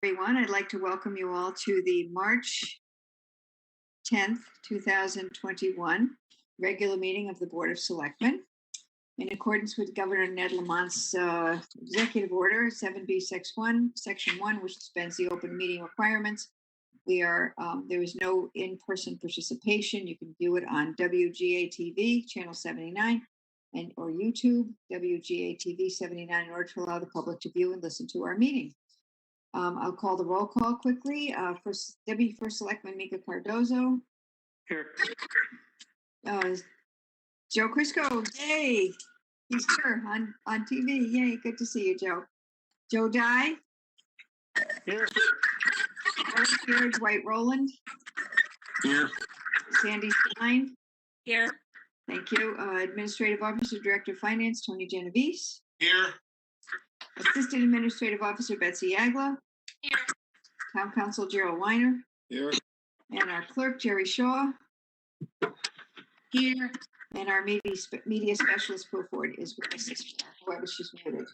Everyone, I'd like to welcome you all to the March 10th, 2021 regular meeting of the Board of Selectmen. In accordance with Governor Ned Lamont's executive order 7B Section 1, which suspends the open meeting requirements, there is no in-person participation. You can view it on WGA-TV, channel 79, or YouTube, WGA-TV 79, in order to allow the public to view and listen to our meeting. I'll call the roll call quickly. First Selectman Mika Cardozo. Here. Joe Crisco, yay! He's here on TV. Yay, good to see you, Joe. Joe Dye. Here. Here, Dwight Rowland. Here. Sandy Stein. Here. Thank you. Administrative Officer, Director of Finance, Tony Genovese. Here. Assistant Administrative Officer, Betsy Agla. Here. Town Council, Gerald Weiner. Here. And our clerk, Jerry Shaw. Here. And our media specialist, Bill Ford, is with us, however she's muted.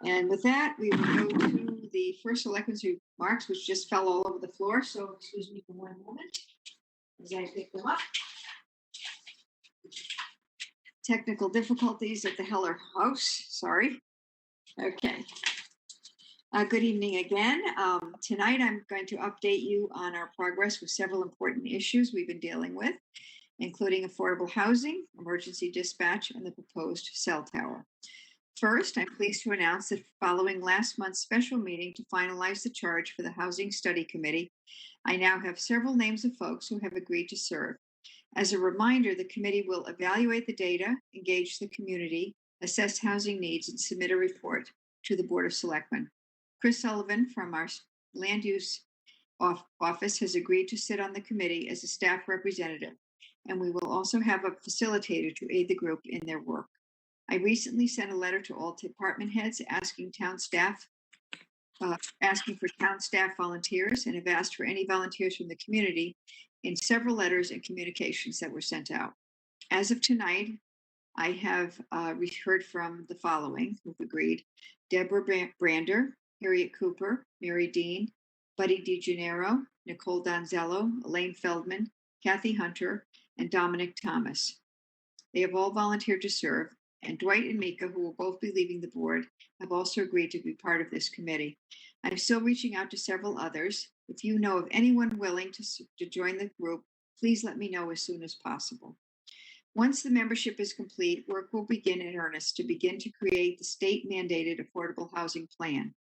And with that, we will go to the first selectmen's remarks, which just fell all over the floor. So excuse me for one moment as I pick them up. Technical difficulties at the Heller House. Sorry. Okay. Good evening again. Tonight, I'm going to update you on our progress with several important issues we've been dealing with, including affordable housing, emergency dispatch, and the proposed cell tower. First, I'm pleased to announce that following last month's special meeting to finalize the charge for the Housing Study Committee, I now have several names of folks who have agreed to serve. As a reminder, the committee will evaluate the data, engage the community, assess housing needs, and submit a report to the Board of Selectmen. Chris Sullivan from our Land Use Office has agreed to sit on the committee as a staff representative, and we will also have a facilitator to aid the group in their work. I recently sent a letter to all department heads asking for town staff volunteers, and have asked for any volunteers from the community in several letters and communications that were sent out. As of tonight, I have heard from the following who've agreed: Deborah Brander, Harriet Cooper, Mary Dean, Buddy DeGennaro, Nicole Donzello, Elaine Feldman, Kathy Hunter, and Dominic Thomas. They have all volunteered to serve, and Dwight and Mika, who will both be leaving the board, have also agreed to be part of this committee. I'm still reaching out to several others. If you know of anyone willing to join the group, please let me know as soon as possible. Once the membership is complete, work will begin in earnest to begin to create the state-mandated affordable housing plan.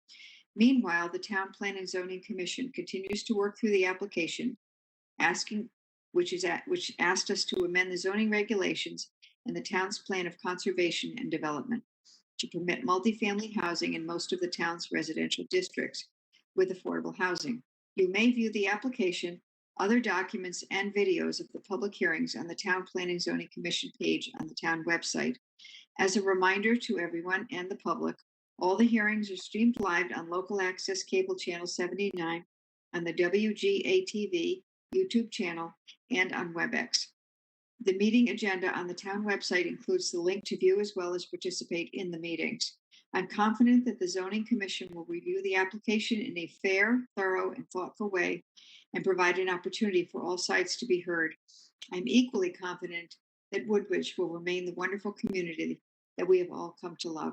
Meanwhile, the Town Plan and Zoning Commission continues to work through the application, which asked us to amend the zoning regulations and the town's plan of conservation and development to permit multifamily housing in most of the town's residential districts with affordable housing. You may view the application, other documents, and videos of the public hearings on the Town Planning Zoning Commission page on the town website. As a reminder to everyone and the public, all the hearings are streamed live on local access cable channel 79, on the WGA-TV YouTube channel, and on WebEx. The meeting agenda on the town website includes the link to view as well as participate in the meetings. I'm confident that the Zoning Commission will review the application in a fair, thorough, and thoughtful way and provide an opportunity for all sides to be heard. I'm equally confident that Woodbridge will remain the wonderful community that we have all come to love.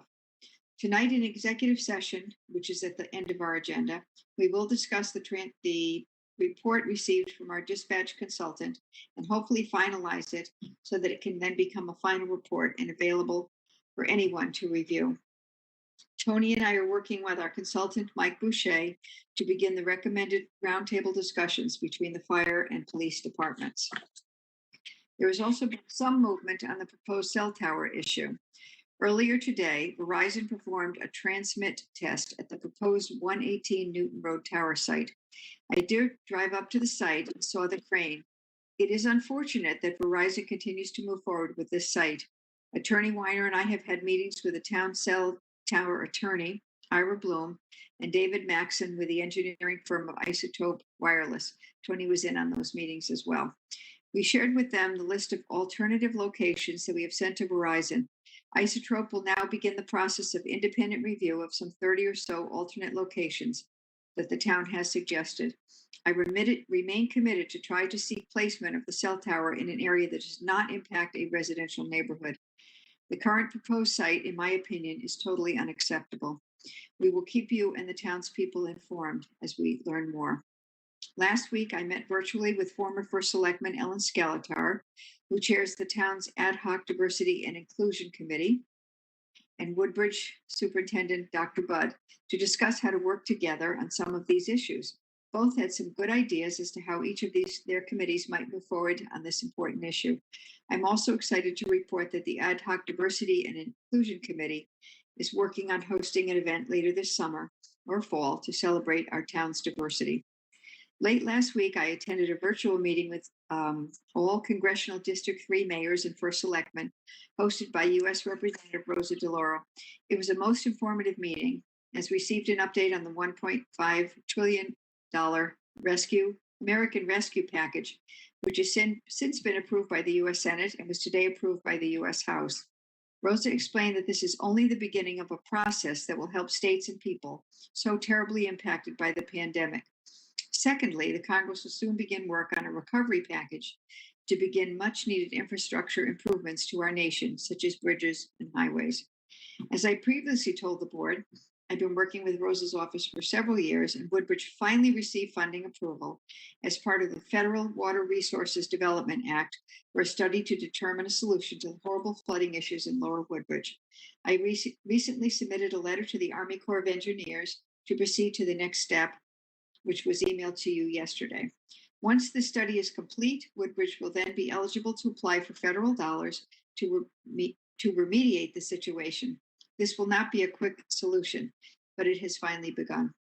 Tonight in executive session, which is at the end of our agenda, we will discuss the report received from our dispatch consultant and hopefully finalize it so that it can then become a final report and available for anyone to review. Tony and I are working with our consultant, Mike Boucher, to begin the recommended roundtable discussions between the fire and police departments. There has also been some movement on the proposed cell tower issue. Earlier today, Verizon performed a transmit test at the proposed 118 Newton Road tower site. I did drive up to the site and saw the crane. It is unfortunate that Verizon continues to move forward with this site. Attorney Weiner and I have had meetings with the town cell tower attorney, Ira Bloom, and David Maxon with the engineering firm of Isotope Wireless. Tony was in on those meetings as well. We shared with them the list of alternative locations that we have sent to Verizon. Isotope will now begin the process of independent review of some 30 or so alternate locations that the town has suggested. I remain committed to try to seek placement of the cell tower in an area that does not impact a residential neighborhood. The current proposed site, in my opinion, is totally unacceptable. We will keep you and the townspeople informed as we learn more. Last week, I met virtually with former First Selectman Ellen Skeletar, who chairs the town's Ad hoc Diversity and Inclusion Committee, and Woodbridge Superintendent Dr. Budd to discuss how to work together on some of these issues. Both had some good ideas as to how each of their committees might move forward on this important issue. I'm also excited to report that the Ad hoc Diversity and Inclusion Committee is working on hosting an event later this summer or fall to celebrate our town's diversity. Late last week, I attended a virtual meeting with all Congressional District 3 mayors and first selectmen, hosted by U.S. Representative Rosa DeLauro. It was a most informative meeting, as we received an update on the $1.5 trillion American Rescue Package, which has since been approved by the U.S. Senate and was today approved by the U.S. House. Rosa explained that this is only the beginning of a process that will help states and people so terribly impacted by the pandemic. Secondly, the Congress will soon begin work on a recovery package to begin much needed infrastructure improvements to our nation, such as bridges and highways. As I previously told the board, I've been working with Rosa's office for several years, and Woodbridge finally received funding approval as part of the Federal Water Resources Development Act for a study to determine a solution to the horrible flooding issues in Lower Woodbridge. I recently submitted a letter to the Army Corps of Engineers to proceed to the next step, which was emailed to you yesterday. Once the study is complete, Woodbridge will then be eligible to apply for federal dollars to remediate the situation. This will not be a quick solution, but it has finally begun.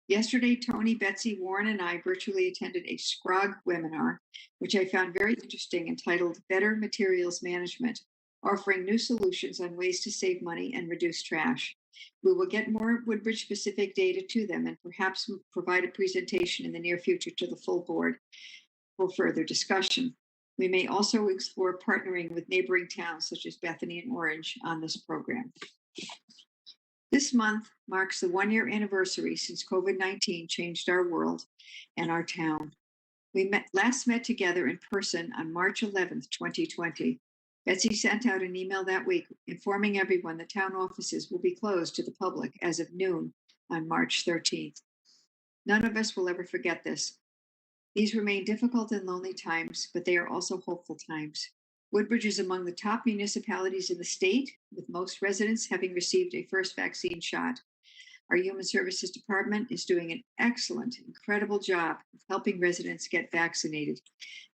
Yesterday, Tony, Betsy, Warren, and I virtually attended a SCROG webinar, which I found very interesting, entitled Better Materials Management, offering new solutions on ways to save money and reduce trash. We will get more Woodbridge-specific data to them and perhaps provide a presentation in the near future to the full board for further discussion. We may also explore partnering with neighboring towns such as Bethany and Orange on this program. This month marks the one-year anniversary since COVID-19 changed our world and our town. We last met together in person on March 11th, 2020. Betsy sent out an email that week informing everyone the town offices will be closed to the public as of noon on March 13th. None of us will ever forget this. These remain difficult and lonely times, but they are also hopeful times. Woodbridge is among the top municipalities in the state, with most residents having received a first vaccine shot. Our Human Services Department is doing an excellent, incredible job of helping residents get vaccinated.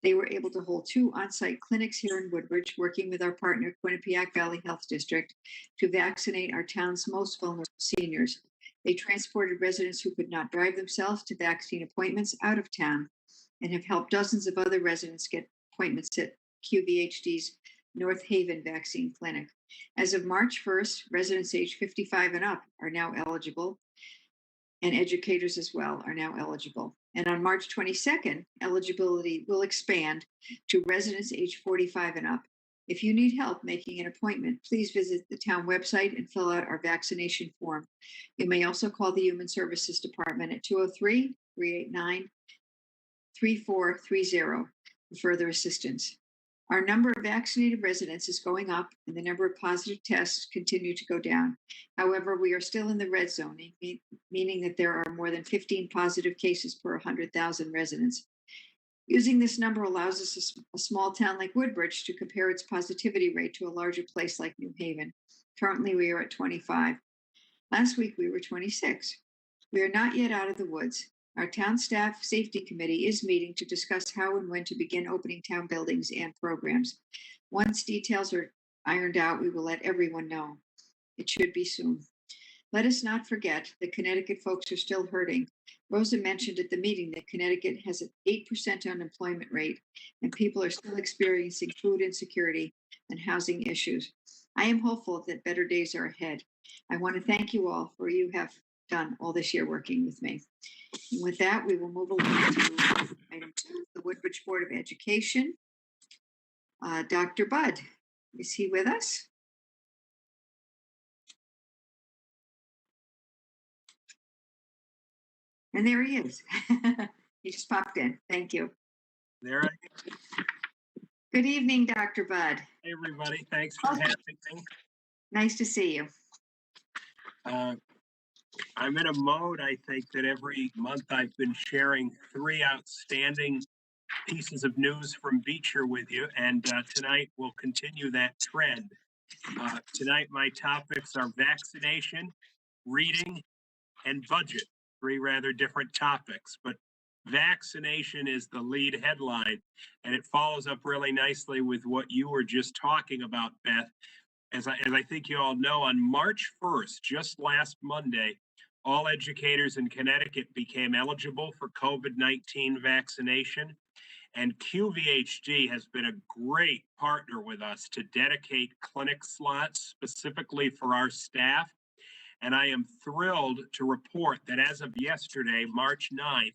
They were able to hold 2 on-site clinics here in Woodbridge, working with our partner, Quinnipiac Valley Health District, to vaccinate our town's most vulnerable seniors. They transported residents who could not drive themselves to vaccine appointments out of town and have helped dozens of other residents get appointments at QVHD's North Haven Vaccine Clinic. As of March 1st, residents age 55 and up are now eligible, and educators as well are now eligible. And on March 22nd, eligibility will expand to residents age 45 and up. If you need help making an appointment, please visit the town website and fill out our vaccination form. You may also call the Human Services Department at 203-389-3430 for further assistance. Our number of vaccinated residents is going up, and the number of positive tests continue to go down. However, we are still in the red zone, meaning that there are more than 15 positive cases per 100,000 residents. Using this number allows us a small town like Woodbridge to compare its positivity rate to a larger place like New Haven. Currently, we are at 25. Last week, we were 26. We are not yet out of the woods. Our town staff safety committee is meeting to discuss how and when to begin opening town buildings and programs. Once details are ironed out, we will let everyone know. It should be soon. Let us not forget that Connecticut folks are still hurting. Rosa mentioned at the meeting that Connecticut has an 8% unemployment rate, and people are still experiencing food insecurity and housing issues. I am hopeful that better days are ahead. I want to thank you all for you have done all this year working with me. And with that, we will move along to item 2, the Woodbridge Board of Education. Dr. Budd, is he with us? And there he is. He just popped in. Thank you. There, Good evening, Dr. Budd. hey everybody, thanks for having me. Nice to see you. I'm in a mode, I think, that every month I've been sharing 3 outstanding pieces of news from Beecher with you, and tonight we'll continue that trend. Tonight my topics are vaccination, reading, and budget. 3 rather different topics, but vaccination is the lead headline, and it follows up really nicely with what you were just talking about, Beth. As I think you all know, on March 1st, just last Monday, all educators in Connecticut became eligible for COVID-19 vaccination. And QVHD has been a great partner with us to dedicate clinic slots specifically for our staff. And I am thrilled to report that as of yesterday, March 9th,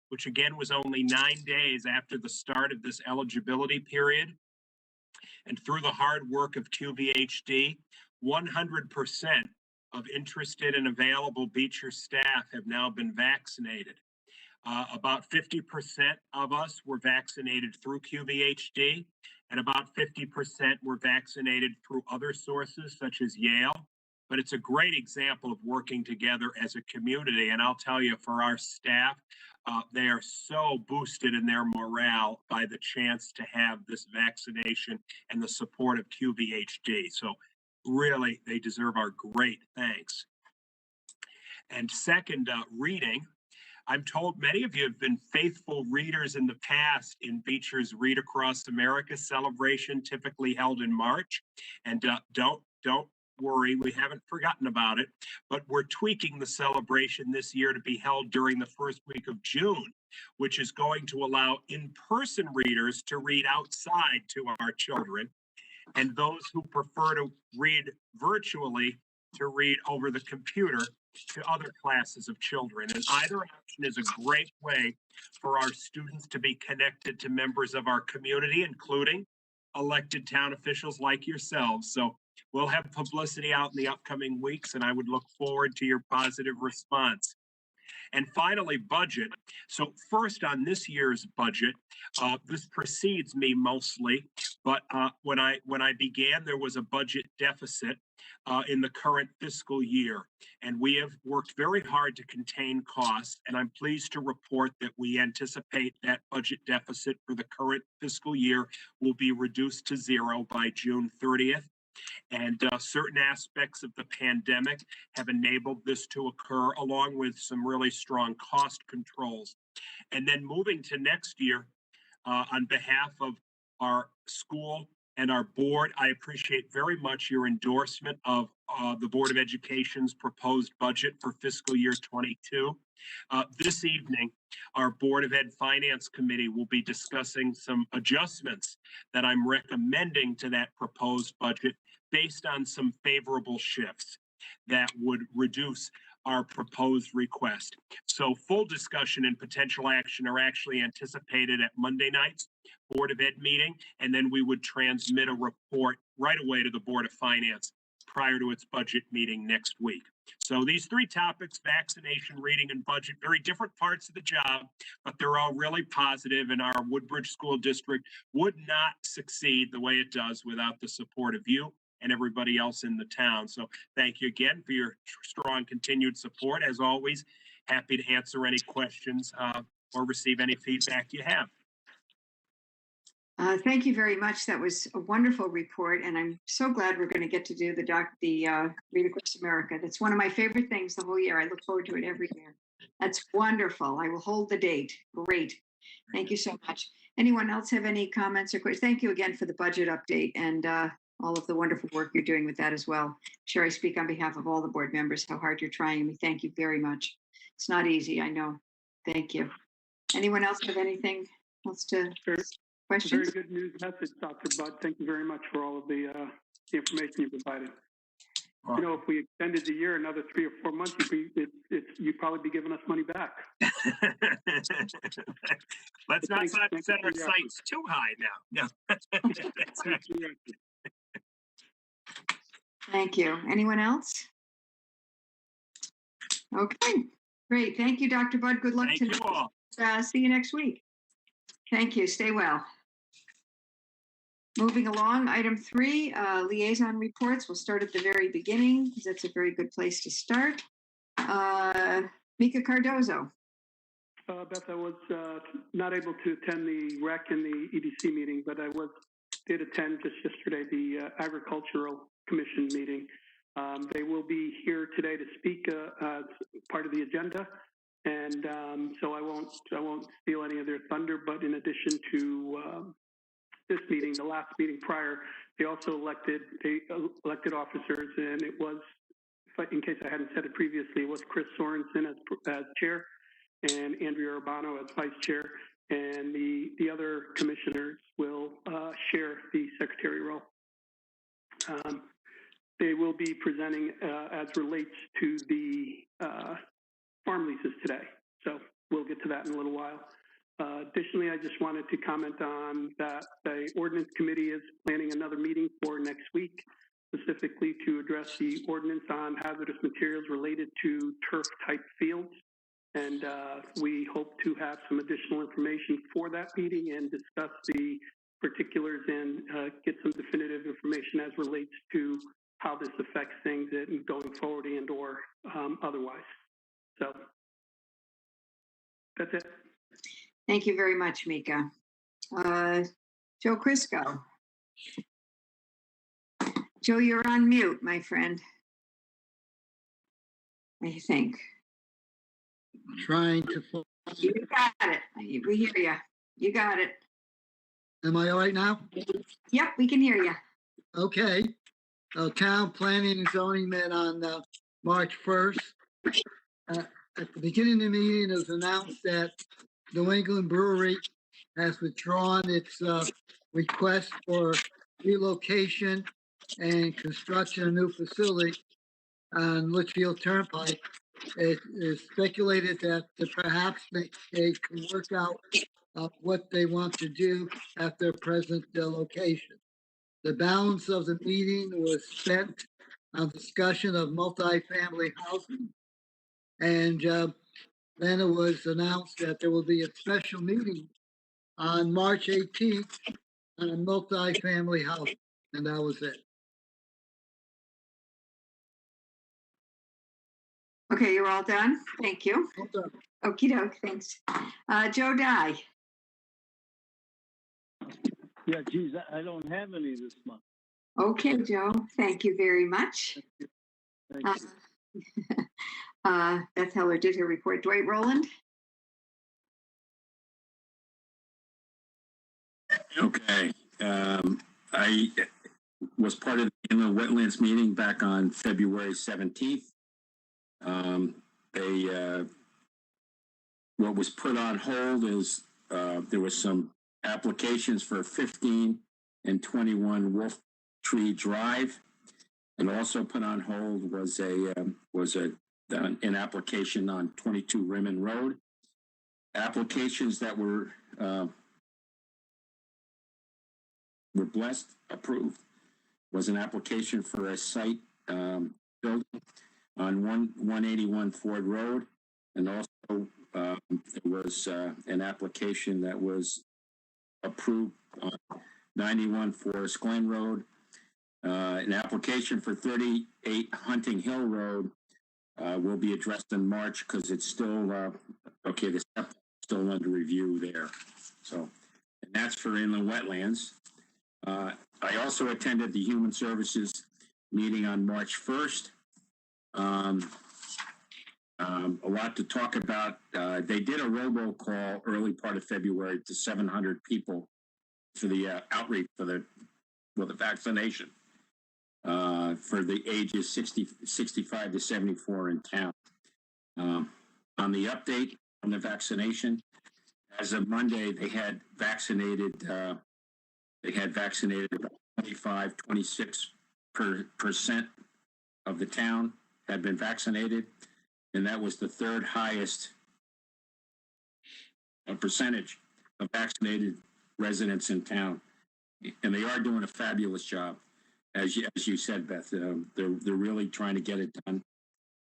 which again was only 9 days after the start of this eligibility period, and through the hard work of QVHD, 100% of interested and available Beecher staff have now been vaccinated. About 50% of us were vaccinated through QVHD, and about 50% were vaccinated through other sources such as Yale. But it's a great example of working together as a community. And I'll tell you, for our staff, they are so boosted in their morale by the chance to have this vaccination and the support of QVHD. So really, they deserve our great thanks. And second, reading. I'm told many of you have been faithful readers in the past in Beecher's Read Across America celebration, typically held in March. And don't worry, we haven't forgotten about it, but we're tweaking the celebration this year to be held during the first week of June, which is going to allow in-person readers to read outside to our children, and those who prefer to read virtually to read over the computer to other classes of children. And either option is a great way for our students to be connected to members of our community, including elected town officials like yourselves. So we'll have publicity out in the upcoming weeks, and I would look forward to your positive response. And finally, budget. So first on this year's budget, this precedes me mostly, but when I began, there was a budget deficit in the current fiscal year. And we have worked very hard to contain costs. And I'm pleased to report that we anticipate that budget deficit for the current fiscal year will be reduced to 0 by June 30th. And certain aspects of the pandemic have enabled this to occur, along with some really strong cost controls. And then moving to next year, on behalf of our school and our board, I appreciate very much your endorsement of the Board of Education's proposed budget for fiscal year 22. This evening, our Board of Ed Finance Committee will be discussing some adjustments that I'm recommending to that proposed budget based on some favorable shifts that would reduce our proposed request. So full discussion and potential action are actually anticipated at Monday night's Board of Ed meeting, and then we would transmit a report right away to the Board of Finance prior to its budget meeting next week. So these 3 topics, vaccination, reading, and budget, very different parts of the job, but they're all really positive, and our Woodbridge School District would not succeed the way it does without the support of you and everybody else in the town. So thank you again for your strong continued support. As always, happy to answer any questions or receive any feedback you have. Thank you very much. That was a wonderful report, and I'm so glad we're going to get to do the Read Across America. That's one of my favorite things the whole year. I look forward to it every year. That's wonderful. I will hold the date. Great. Thank you so much. Anyone else have any comments or questions? Thank you again for the budget update and all of the wonderful work you're doing with that as well. I'm sure I speak on behalf of all the board members, how hard you're trying. We thank you very much. It's not easy, I know. Thank you. Anyone else have anything else to questions? Very good news message, Dr. Budd. Thank you very much for all of the information you provided. You know, if we extended the year another 3 or 4 months, you'd probably be giving us money back. Let's not set our sights too high now. No. That's right. Thank you. Anyone else? Okay. Great. Thank you, Dr. Bud. Good luck Thank you tonight. all. See you next week. Thank you. Stay well. Moving along, item 3, liaison reports. We'll start at the very beginning because that's a very good place to start. Mika Cardozo. Beth, I was not able to attend the REC and the EDC meeting, but I did attend just yesterday the Agricultural Commission meeting. They will be here today to speak as part of the agenda, and so I won't steal any of their thunder. But in addition to this meeting, the last meeting prior, they also elected officers, and it was, in case I hadn't said it previously, it was Chris Sorensen as chair, and Andrea Urbano as vice chair, and the other commissioners will share the secretary role. They will be presenting as relates to the farm leases today, so we'll get to that in a little while. Additionally, I just wanted to comment on that the ordinance committee is planning another meeting for next week, specifically to address the ordinance on hazardous materials related to turf-type fields. And we hope to have some additional information for that meeting and discuss the particulars and get some definitive information as relates to how this affects things and going forward and or otherwise. So that's it. Thank you very much, Mika. Joe Crisco. Joe, you're on mute, my friend. I think. Trying to. You got it. We hear you. You got it. Am I all right now? Yep, we can hear you. Okay. Town planning and zoning met on March 1st. At the beginning of the meeting, it was announced that New England Brewery has withdrawn its request for relocation and construction of a new facility on Litchfield Turnpike. It is speculated that perhaps they can work out what they want to do at their present location. The balance of the meeting was spent on discussion of multifamily housing, and then it was announced that there will be a special meeting on March 18th on multifamily housing, and that was it. Okay, you're all done. Thank you. Okay. Okie doke, thanks. Joe Dye. Yeah, geez, I don't have any this month. Okay, Joe, thank you very much. Thank you. Beth Heller did her report. Dwight Rowland. Okay. I was part of the inland wetlands meeting back on February 17th. What was put on hold is there was some applications for 15 and 21 Wolf Tree Drive, and also put on hold was an application on 22 Rimmon Road. Applications that were approved was an application for a site building on 181 Ford Road, and also there was an application that was approved on 91 Forest Glen Road. An application for 38 Hunting Hill Road will be addressed in March because it's still okay. The step still under review there. So, and that's for inland wetlands. I also attended the Human Services meeting on March 1st. A lot to talk about. They did a robocall early part of February to 700 people for the outreach for the vaccination for the ages 65 to 74 in town. On the update on the vaccination, as of Monday, they had vaccinated about 26% of the town had been vaccinated, and that was the third highest percentage of vaccinated residents in town. And they are doing a fabulous job, as you said, Beth. They're really trying to get it done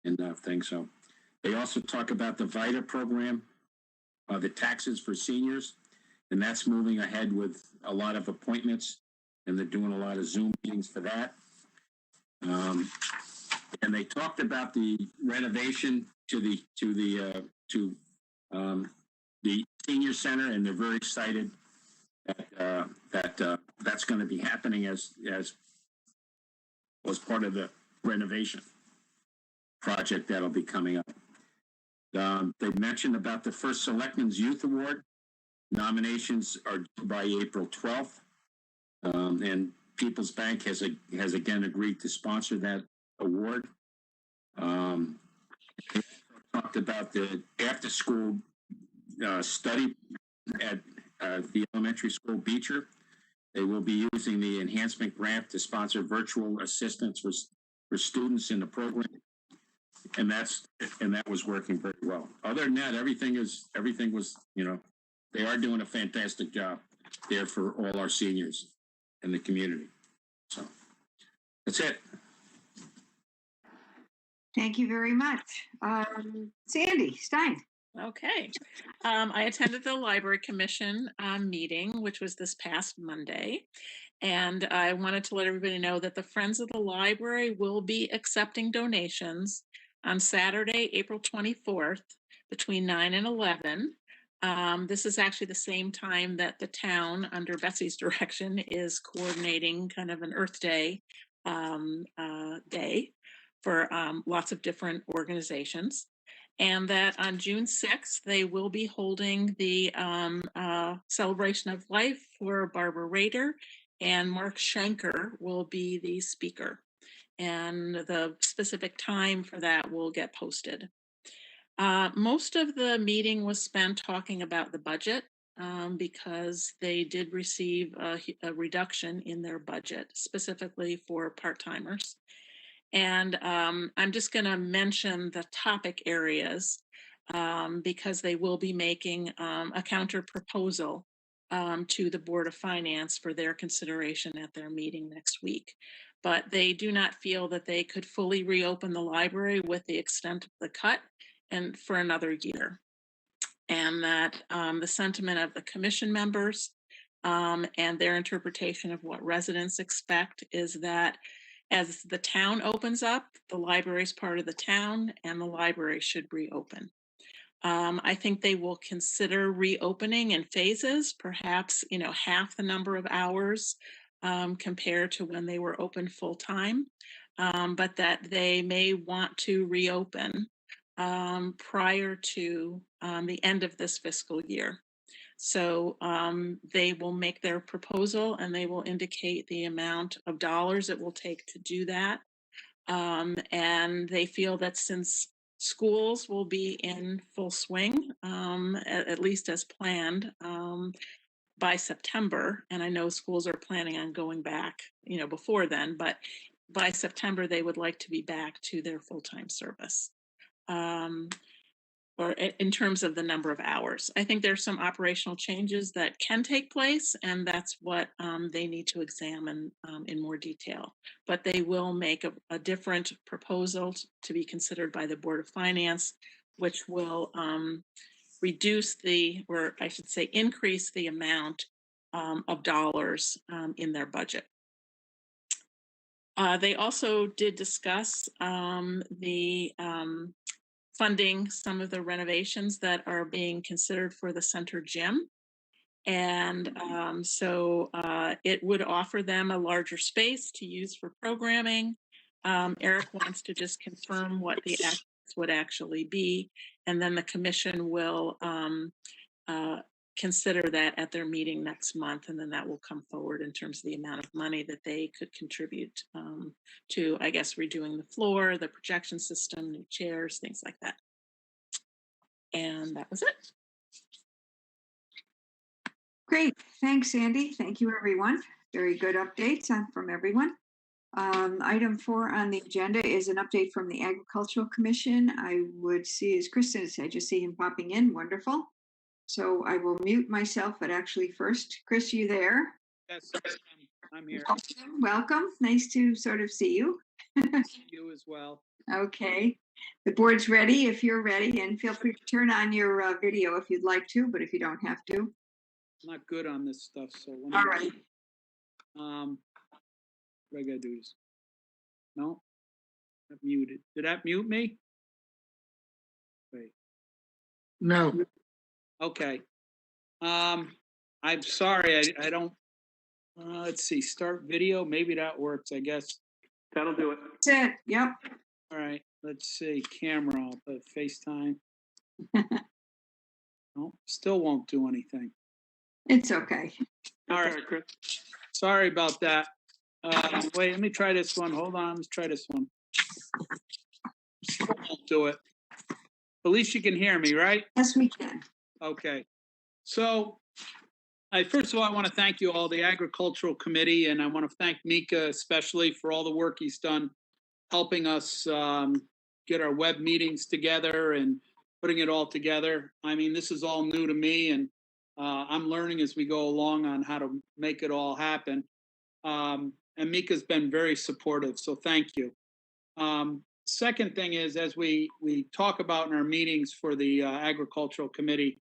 and things. So They also talk about the VITA program, the taxes for seniors, and that's moving ahead with a lot of appointments, and they're doing a lot of Zoom meetings for that. And they talked about the renovation to the senior center, and they're very excited that that's going to be happening as part of the renovation project that'll be coming up. They mentioned about the first Selectmen's Youth Award. Nominations are due by April 12th, and People's Bank has again agreed to sponsor that award. They talked about the after-school study at the elementary school Beecher. They will be using the enhancement grant to sponsor virtual assistance for students in the program, and that was working very well. Other than that, everything was, they are doing a fantastic job there for all our seniors in the community. So that's it. Thank you very much. Sandy Stein. Okay. I attended the Library Commission meeting, which was this past Monday. And I wanted to let everybody know that the Friends of the Library will be accepting donations on Saturday, April 24th, between 9 and 11. This is actually the same time that the town, under Betsy's direction, is coordinating kind of an Earth Day day for lots of different organizations. And that on June 6th, they will be holding the celebration of life for Barbara Rader, and Mark Schenker will be the speaker. And the specific time for that will get posted. Most of the meeting was spent talking about the budget because they did receive a reduction in their budget, specifically for part-timers. And I'm just going to mention the topic areas because they will be making a counter proposal to the Board of Finance for their consideration at their meeting next week. But they do not feel that they could fully reopen the library with the extent of the cut and for another year. And that the sentiment of the commission members and their interpretation of what residents expect is that as the town opens up, the library is part of the town and the library should reopen. I think they will consider reopening in phases, perhaps, half the number of hours compared to when they were open full time, but that they may want to reopen prior to the end of this fiscal year. So they will make their proposal and they will indicate the amount of dollars it will take to do that. And they feel that since schools will be in full swing, at least as planned, by September, and I know schools are planning on going back, before then, but by September, they would like to be back to their full-time service. Or in terms of the number of hours. I think there's some operational changes that can take place, and that's what they need to examine in more detail. But they will make a different proposal to be considered by the Board of Finance, which will increase the amount of dollars in their budget. They also did discuss the funding some of the renovations that are being considered for the center gym. And so it would offer them a larger space to use for programming. Eric wants to just confirm what the access would actually be. And then the commission will consider that at their meeting next month. And then that will come forward in terms of the amount of money that they could contribute to, I guess, redoing the floor, the projection system, new chairs, things like that. And that was it. Great. Thanks, Sandy. Thank you, everyone. Very good updates from everyone. Item 4 on the agenda is an update from the Agricultural Commission. I would see, as Kristen said, I just see him popping in. Wonderful. So I will mute myself, but actually first, Chris, you there? Yes, I'm here. Welcome. Nice to sort of see you. You as well. Okay. The board's ready if you're ready, and feel free to turn on your video if you'd like to, but if you don't have to. Not good on this stuff, so. let me- All right. What I gotta do is, no, I'm muted. Did that mute me? Wait, No, okay. I'm sorry, I don't, let's see, start video, maybe that works, I guess. That'll do it. That's it. Yep. All right, let's see, camera, I'll put FaceTime. No, still won't do anything. It's okay. All That's right, Chris. sorry about that. Wait, let me try this one. Hold on, let's try this one. Still won't do it. At least you can hear me, right? Yes, we can. Okay. So, first of all, I want to thank you all, the Agricultural Committee, and I want to thank Mika especially for all the work he's done helping us get our web meetings together and putting it all together. I mean, this is all new to me, and I'm learning as we go along on how to make it all happen. And Mika's been very supportive, so thank you. Second thing is, as we talk about in our meetings for the Agricultural Committee,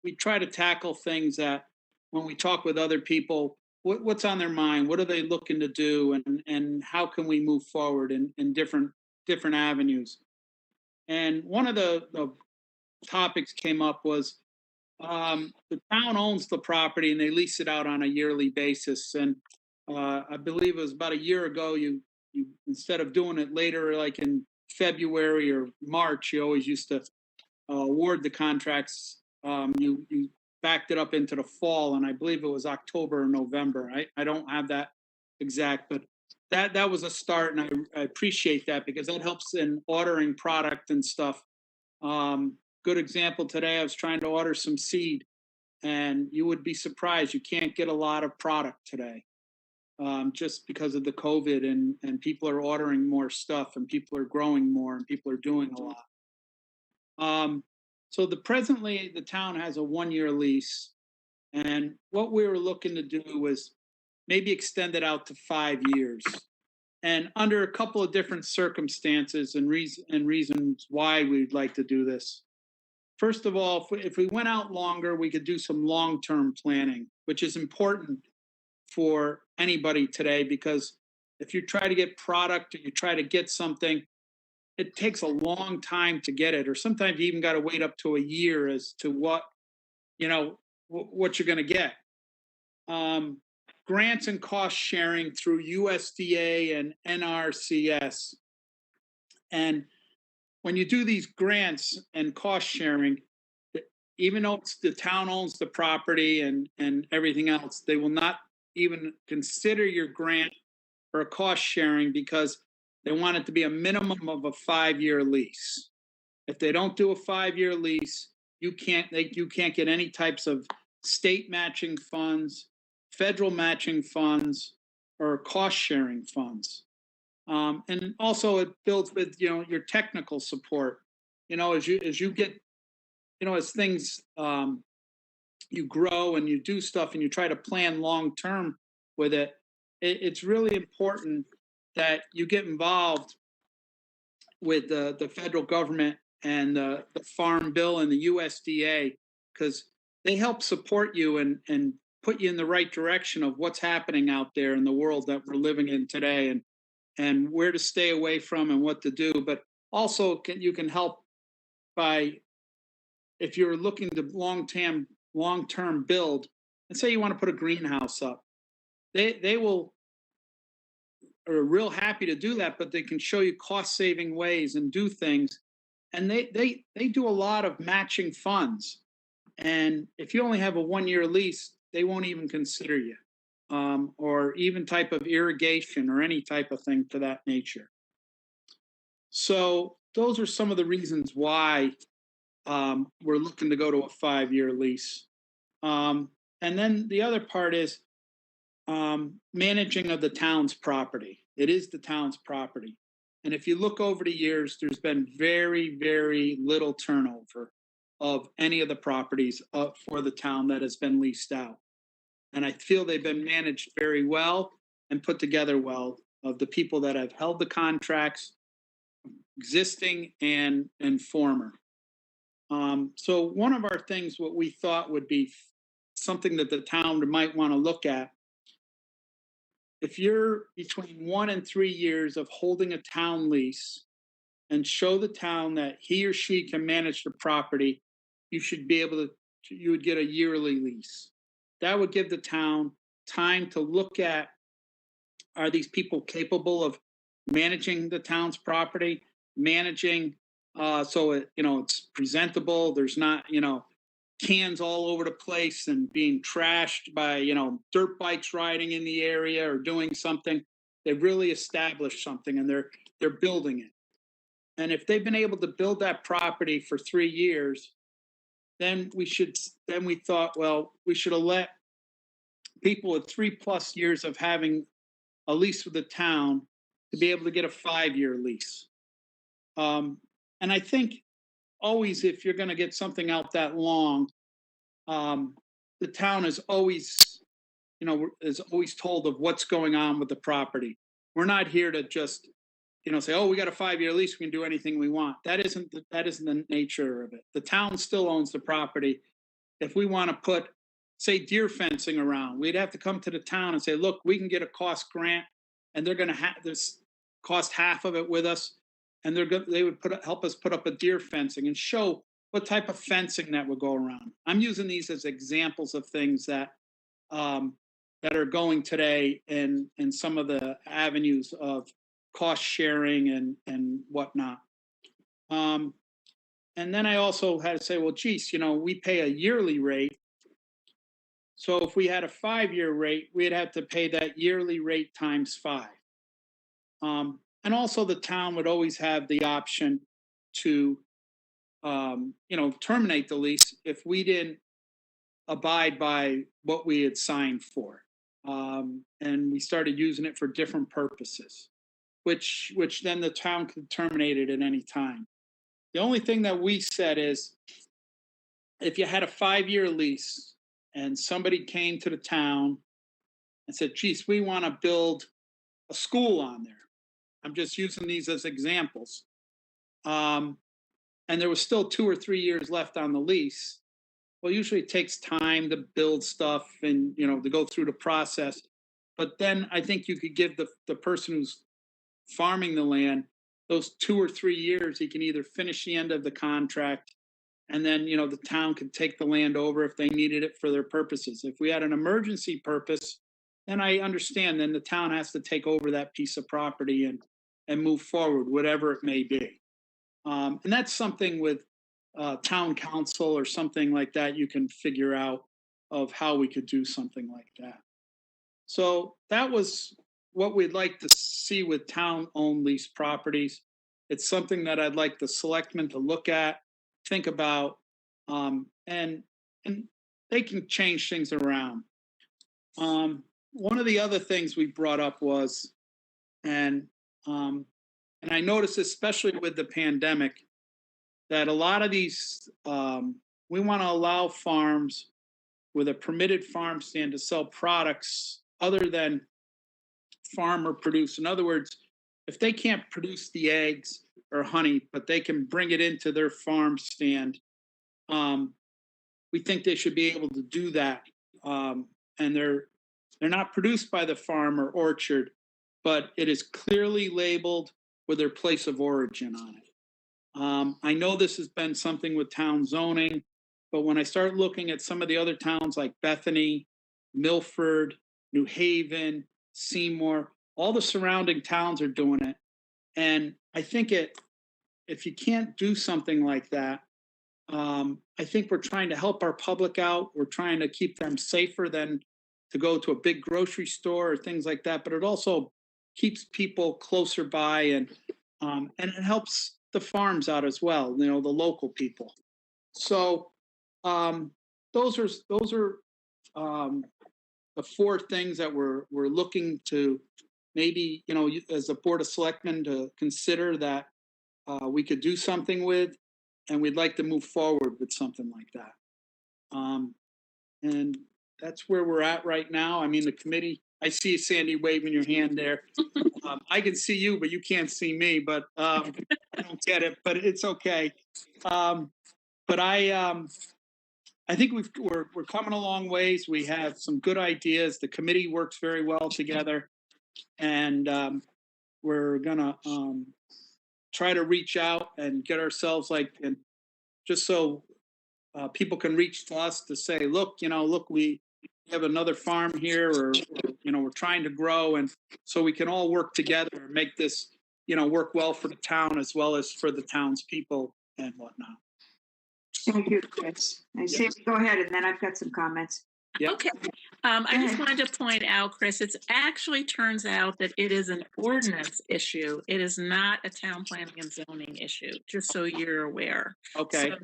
we try to tackle things that when we talk with other people, what's on their mind, what are they looking to do, and how can we move forward in different avenues. And one of the topics came up was the town owns the property and they lease it out on a yearly basis. And I believe it was about a year ago, you instead of doing it later, like in February or March, you always used to award the contracts. You backed it up into the fall, and I believe it was October or November. I don't have that exact, but that was a start, and I appreciate that because that helps in ordering product and stuff. Good example today, I was trying to order some seed, and you would be surprised, you can't get a lot of product today. Just because of the COVID, and people are ordering more stuff, and people are growing more, and people are doing a lot. So presently the town has a 1-year lease, and what we were looking to do was maybe extend it out to 5 years. And under a couple of different circumstances and reasons why we'd like to do this. First of all, if we went out longer, we could do some long-term planning, which is important for anybody today, because if you try to get product or you try to get something, it takes a long time to get it, or sometimes you even got to wait up to a year as to what you're going to get. Grants and cost sharing through USDA and NRCS. And when you do these grants and cost sharing, even though the town owns the property and everything else, they will not even consider your grant or a cost sharing because they want it to be a minimum of a 5-year lease. If they don't do a 5-year lease, you can't get any types of state matching funds, federal matching funds, or cost sharing funds. And also it builds with your technical support. As you get, as things you grow and you do stuff and you try to plan long term with it, it's really important that you get involved with the federal government and the Farm Bill and the USDA, because they help support you and put you in the right direction of what's happening out there in the world that we're living in today, and where to stay away from and what to do. But also you can help by, if you're looking to long-term build, and say you want to put a greenhouse up, they will are real happy to do that, but they can show you cost-saving ways and do things. And they do a lot of matching funds. And if you only have a 1-year lease, they won't even consider you, or even type of irrigation or any type of thing to that nature. So those are some of the reasons why we're looking to go to a 5-year lease. And then the other part is managing of the town's property. It is the town's property. And if you look over the years, there's been very, very little turnover of any of the properties for the town that has been leased out. And I feel they've been managed very well and put together well, of the people that have held the contracts, existing and former. So one of our things, what we thought would be something that the town might want to look at, if you're between 1 and 3 years of holding a town lease and show the town that he or she can manage the property, you should be able to, you would get a yearly lease. That would give the town time to look at, are these people capable of managing the town's property, managing so it's presentable. There's not, cans all over the place and being trashed by, dirt bikes riding in the area or doing something. They've really established something and they're building it. And if they've been able to build that property for 3 years, then we thought, well, we should have let people with 3+ years of having a lease with the town to be able to get a 5-year lease. And I think always, if you're going to get something out that long, the town is always told of what's going on with the property. We're not here to just, say, oh, we got a 5-year lease, we can do anything we want. That isn't the nature of it. The town still owns the property. If we want to put, say, deer fencing around, we'd have to come to the town and say, look, we can get a cost grant, and they're going to have this cost half of it with us, and they would help us put up a deer fencing and show what type of fencing that would go around. I'm using these as examples of things that are going today in some of the avenues of cost sharing and whatnot. And then I also had to say, well, geez, we pay a yearly rate. So if we had a 5-year rate, we'd have to pay that yearly rate times 5. And also the town would always have the option to, terminate the lease if we didn't abide by what we had signed for. And we started using it for different purposes, which then the town could terminate it at any time. The only thing that we said is, if you had a 5-year lease and somebody came to the town and said, geez, we want to build a school on there. I'm just using these as examples. And there was still 2 or 3 years left on the lease. Well, usually it takes time to build stuff and, to go through the process. But then I think you could give the person who's farming the land those 2 or 3 years. He can either finish the end of the contract, and then, the town could take the land over if they needed it for their purposes. If we had an emergency purpose, then I understand, then the town has to take over that piece of property and move forward, whatever it may be. And that's something with town council or something like that, you can figure out of how we could do something like that. So that was what we'd like to see with town-owned lease properties. It's something that I'd like the selectmen to look at, think about, and they can change things around. One of the other things we brought up was, and I noticed, especially with the pandemic, that a lot of these, we want to allow farms with a permitted farm stand to sell products other than farmer produced. In other words, if they can't produce the eggs or honey, but they can bring it into their farm stand, we think they should be able to do that. And they're not produced by the farm or orchard, but it is clearly labeled with their place of origin on it. I know this has been something with town zoning, but when I start looking at some of the other towns like Bethany, Milford, New Haven, Seymour, all the surrounding towns are doing it. And I think if you can't do something like that, I think we're trying to help our public out. We're trying to keep them safer than to go to a big grocery store or things like that. But it also keeps people closer by, and it helps the farms out as well, the local people. So those are the 4 things that we're looking to maybe, as a Board of Selectmen, to consider that we could do something with, and we'd like to move forward with something like that. And that's where we're at right now. I mean, the committee I see Sandy waving your hand there. I can see you, but you can't see me, but I don't get it, but it's okay. But I think we're coming a long ways. We have some good ideas. The committee works very well together, and we're gonna try to reach out and get ourselves and just so people can reach to us to say, look, we have another farm here, or we're trying to grow, and so we can all work together and make this work well for the town as well as for the townspeople and whatnot. Thank you, Chris. I see. Go ahead, and then I've got some comments. Yep. Okay. I just wanted to point out, Chris, it actually turns out that it is an ordinance issue. It is not a town planning and zoning issue, just so you're aware. Okay. So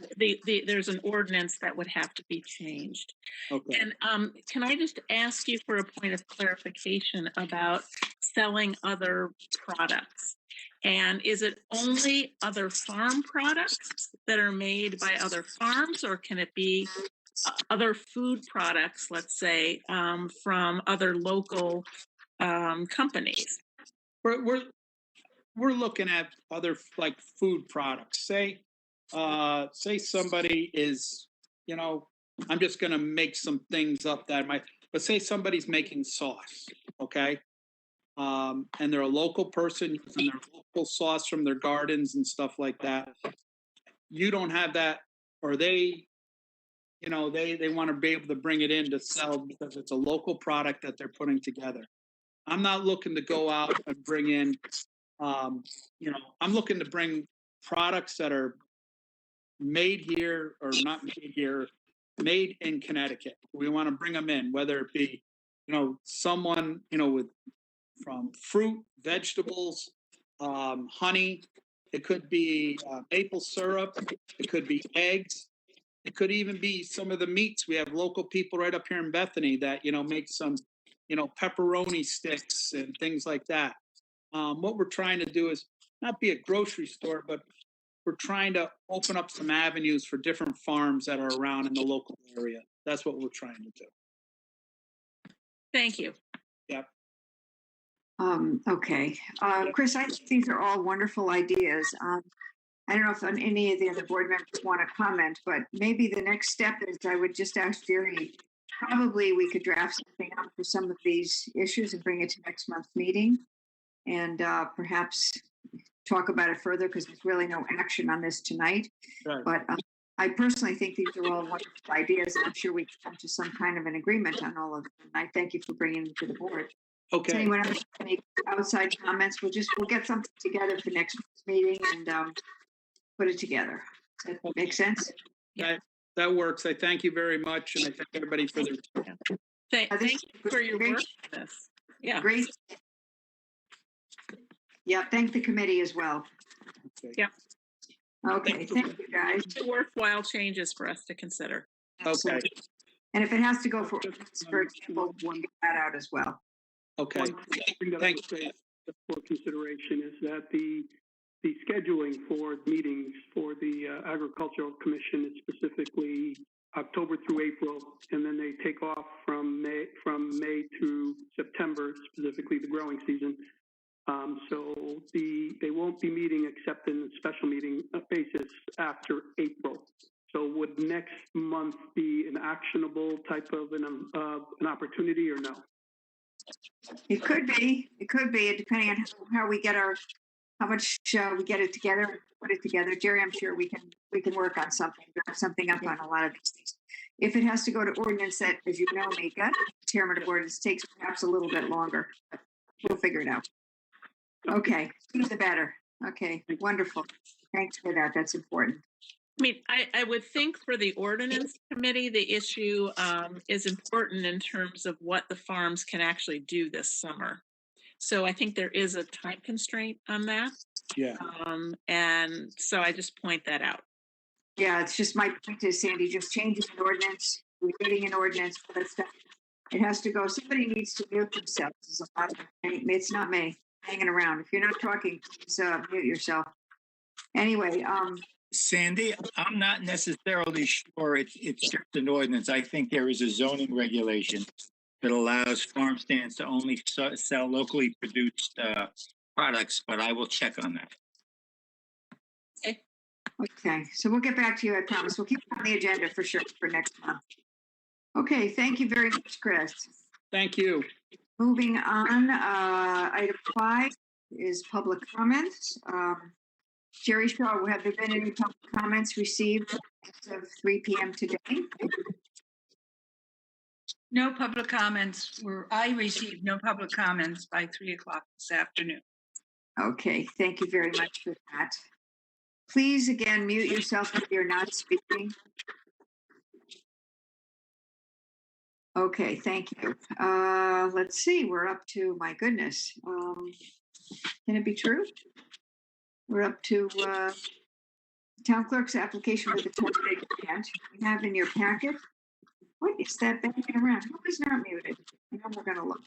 there's an ordinance that would have to be changed. Okay. And can I just ask you for a point of clarification about selling other products? And is it only other farm products that are made by other farms, or can it be other food products, let's say, from other local companies? We're looking at other like food products. Say somebody is, I'm just gonna make some things up but say somebody's making sauce, okay? And they're a local person using their local sauce from their gardens and stuff like that. You don't have that, or they want to be able to bring it in to sell because it's a local product that they're putting together. I'm not looking to go out and bring in, I'm looking to bring products that are made here or not made here, made in Connecticut. We want to bring them in, whether it be, someone, from fruit, vegetables, honey. It could be maple syrup. It could be eggs. It could even be some of the meats. We have local people right up here in Bethany that, make some, pepperoni sticks and things like that. What we're trying to do is not be a grocery store, but we're trying to open up some avenues for different farms that are around in the local area. That's what we're trying to do. Thank you. Yep. Okay. Chris, I think these are all wonderful ideas. I don't know if any of the other board members want to comment, but maybe the next step is I would just ask Jerry, probably we could draft something up for some of these issues and bring it to next month's meeting, and perhaps talk about it further, because there's really no action on this tonight. Right. But I personally think these are all wonderful ideas, and I'm sure we can come to some kind of an agreement on all of them. And I thank you for bringing them to the board. Okay. Does anyone have any outside comments? We'll get something together for next meeting and put it together. Does that make sense? That works. I thank you very much, and I thank everybody for their time. Thank you for your work on this. Yeah. Great. Yeah, thank the committee as well. Okay. Yeah. Okay, thank you, guys. Worthwhile changes for us to consider. Okay. And if it has to go for example, we'll get that out as well. Okay. One thing that I would say for consideration is that the scheduling for meetings for the Agricultural Commission is specifically October through April, and then they take off from May through September, specifically the growing season. So they won't be meeting except in a special meeting basis after April. So would next month be an actionable type of an opportunity, or no? It could be, depending on how we get how much we get it together, put it together. Jerry, I'm sure we can work on something up on a lot of these things. If it has to go to ordinance, that, as you know, Mika, chairman of ordinance, takes perhaps a little bit longer. We'll figure it out. Okay, sooner the better. Okay, wonderful. Thanks for that. That's important. I mean, I would think for the ordinance committee, the issue is important in terms of what the farms can actually do this summer. So I think there is a time constraint on that. Yeah. And so I just point that out. Yeah, it's just my point is, Sandy, just changing an ordinance, reading an ordinance, for that stuff. It has to go. Somebody needs to mute themselves. It's not me hanging around. If you're not talking, please mute yourself. Anyway, Sandy, I'm not necessarily sure it's just an ordinance. I think there is a zoning regulation that allows farm stands to only sell locally produced products, but I will check on that. Okay, so we'll get back to you, I promise. We'll keep it on the agenda for sure for next month. Okay, thank you very much, Chris. Thank you. Moving on, item 5 is public comments. Jerry Shaw, have there been any public comments received as of 3 p.m. today? No public comments I received no public comments by 3 o'clock this afternoon. Okay, thank you very much for that. Please again mute yourself if you're not speaking. Okay, thank you. Let's see, we're up to, my goodness. Can it be true? We're up to town clerk's application for the 10-day grant. You have in your packet. What is that banging around? Who is not muted? I know we're gonna look.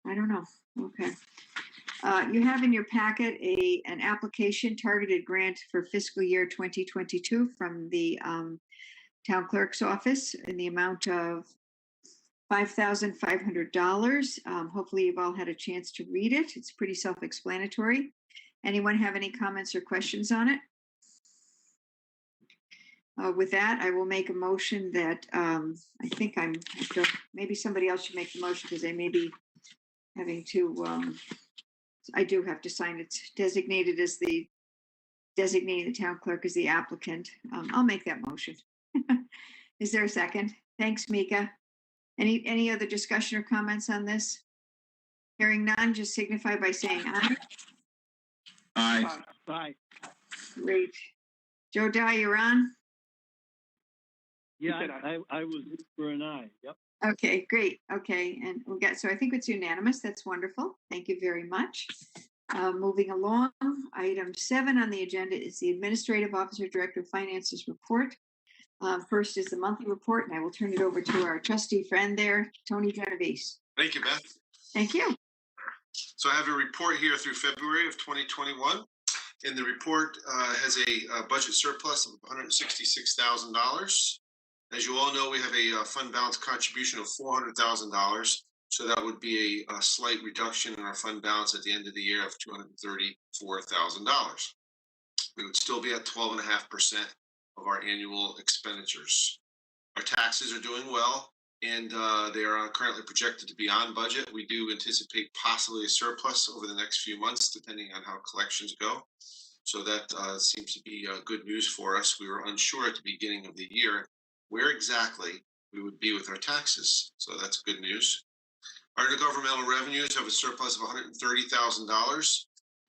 I don't know. Okay. You have in your packet an application targeted grant for fiscal year 2022 from the town clerk's office in the amount of $5,500. Hopefully you've all had a chance to read it. It's pretty self-explanatory. Anyone have any comments or questions on it? With that, I will make a motion that I think maybe somebody else should make the motion because they may be having to, I do have to sign it, designating the town clerk as the applicant. I'll make that motion. Is there a second? Thanks, Mika. Any other discussion or comments on this? Hearing none, just signify by saying aye. Aye. Bye. Great. Joe Dye, you're on? Yeah, I was for an eye. Yep. Okay, great. Okay, and so I think it's unanimous. That's wonderful. Thank you very much. Moving along, item 7 on the agenda is the Administrative Officer Director of Finance's report. First is the monthly report, and I will turn it over to our trusty friend there, Tony Genovese. Thank you, Beth. Thank you. So I have a report here through February of 2021, and the report has a budget surplus of $166,000. As you all know, we have a fund balance contribution of $400,000, so that would be a slight reduction in our fund balance at the end of the year of $234,000. We would still be at 12.5% of our annual expenditures. Our taxes are doing well, and they are currently projected to be on budget. We do anticipate possibly a surplus over the next few months, depending on how collections go. So that seems to be good news for us. We were unsure at the beginning of the year where exactly we would be with our taxes. So that's good news. Our intergovernmental revenues have a surplus of $130,000,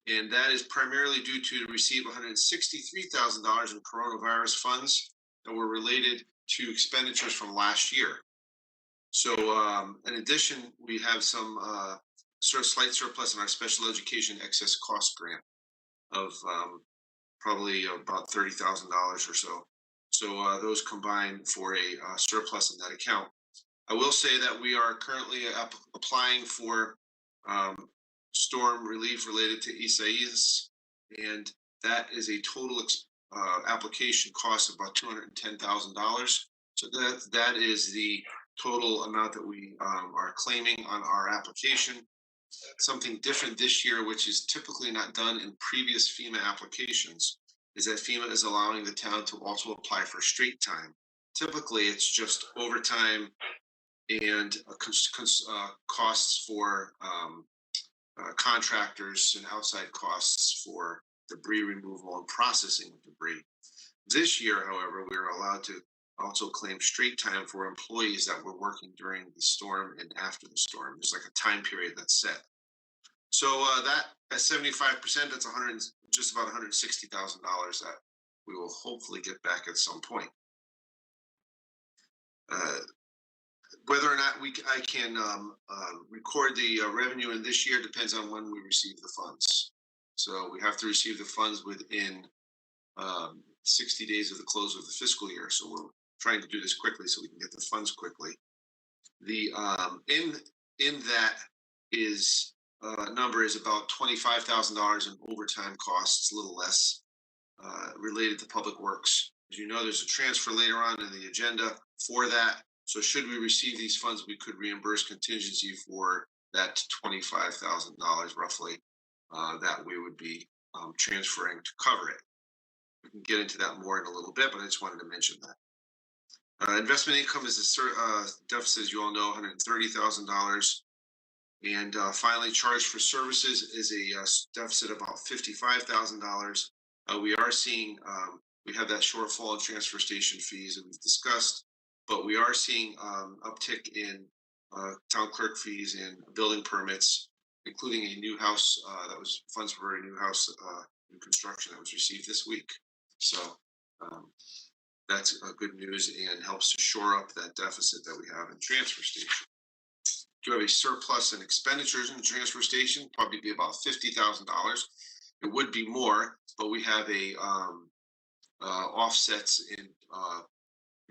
and that is primarily due to receive $163,000 in coronavirus funds that were related to expenditures from last year. So in addition, we have some slight surplus in our special education excess cost grant of probably about $30,000 or so. So those combine for a surplus in that account. I will say that we are currently applying for storm relief related to Isaias, and that is a total application cost of about $210,000. So that is the total amount that we are claiming on our application. Something different this year, which is typically not done in previous FEMA applications, is that FEMA is allowing the town to also apply for straight time. Typically, it's just overtime and costs for contractors and outside costs for debris removal and processing of debris. This year, however, we are allowed to also claim straight time for employees that were working during the storm and after the storm. There's like a time period that's set. So that at 75%, that's just about $160,000 that we will hopefully get back at some point. Whether or not I can record the revenue in this year depends on when we receive the funds. So we have to receive the funds within 60 days of the close of the fiscal year. So we're trying to do this quickly so we can get the funds quickly. The in that is number is about $25,000 in overtime costs, a little less, related to public works. As you know, there's a transfer later on in the agenda for that. So should we receive these funds, we could reimburse contingency for that $25,000 roughly that we would be transferring to cover it. We can get into that more in a little bit, but I just wanted to mention that. Investment income is a deficit, as you all know, $130,000. And finally, charge for services is a deficit of about $55,000. We are seeing, we have that shortfall in transfer station fees that we've discussed, but we are seeing uptick in town clerk fees and building permits, including a new house that was funds for a new house, new construction that was received this week. So that's good news and helps to shore up that deficit that we have in transfer station. Do have a surplus in expenditures in the transfer station, probably be about $50,000. It would be more, but we have a offsets in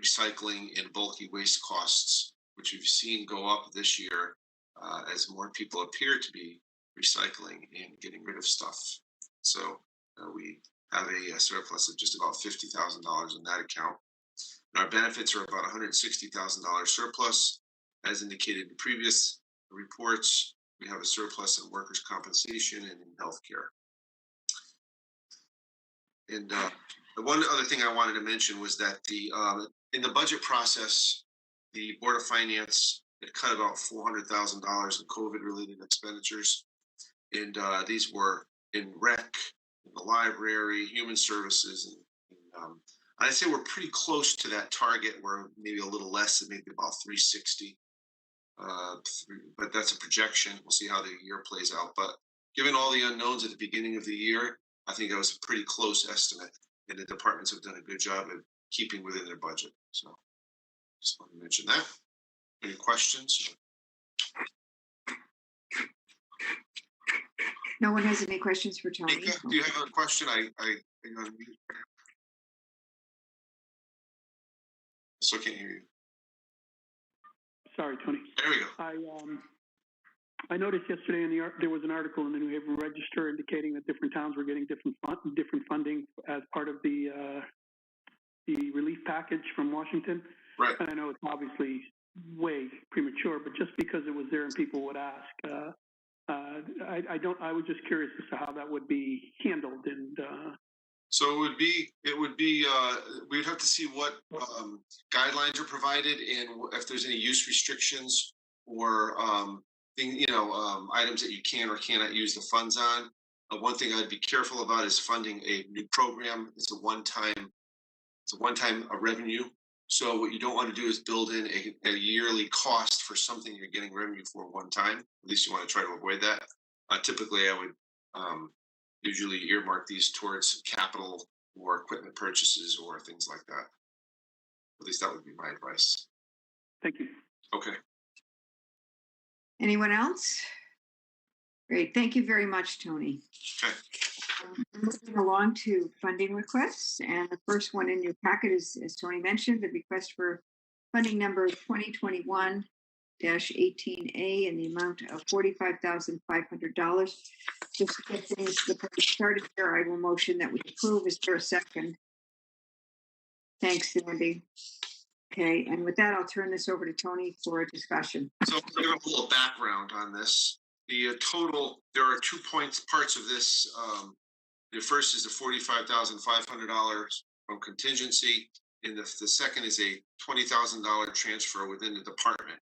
recycling and bulky waste costs, which we've seen go up this year as more people appear to be recycling and getting rid of stuff. So we have a surplus of just about $50,000 in that account. And our benefits are about $160,000 surplus. As indicated in previous reports, we have a surplus in workers' compensation and in healthcare. And the one other thing I wanted to mention was that in the budget process, the Board of Finance had cut about $400,000 in COVID-related expenditures, and these were in rec, in the library, human services, and I'd say we're pretty close to that target. We're maybe a little less, than maybe about 360. But that's a projection. We'll see how the year plays out. But given all the unknowns at the beginning of the year, I think that was a pretty close estimate, and the departments have done a good job of keeping within their budget. So just want to mention that. Any questions? No one has any questions for Tony? Mika, do you have a question? So can't hear you. Sorry, Tony. There we go. I noticed yesterday there was an article in the New Haven Register indicating that different towns were getting different funding as part of the relief package from Washington. Right. And I know it's obviously way premature, but just because it was there and people would ask, I was just curious as to how that would be handled. And so it would be we'd have to see what guidelines are provided and if there's any use restrictions or items that you can or cannot use the funds on. One thing I'd be careful about is funding a new program. It's a one-time revenue. So what you don't want to do is build in a yearly cost for something you're getting revenue for one time. At least you want to try to avoid that. Typically, I would usually earmark these towards capital or equipment purchases or things like that. At least that would be my advice. Thank you. Okay. Anyone else? Great. Thank you very much, Tony. Okay. Moving along to funding requests, and the first one in your packet is, as Tony mentioned, the request for funding number 2021-18A in the amount of $45,500. Just to get things started here, I will motion that we approve. Is there a second? Thanks, Sandy. Okay, and with that, I'll turn this over to Tony for a discussion. So I'm going to give a little background on this. The total, there are 2 parts of this. The first is the $45,500 from contingency, and the second is a $20,000 transfer within the department.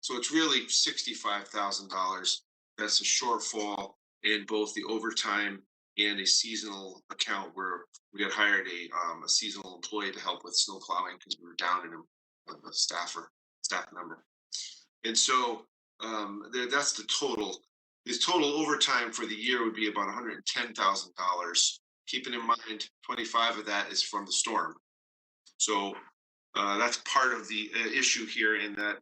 So it's really $65,000. That's a shortfall in both the overtime and a seasonal account where we had hired a seasonal employee to help with snow plowing because we were down in a staff member. And so that's the total. His total overtime for the year would be about $110,000. Keeping in mind, 25 of that is from the storm. So that's part of the issue here in that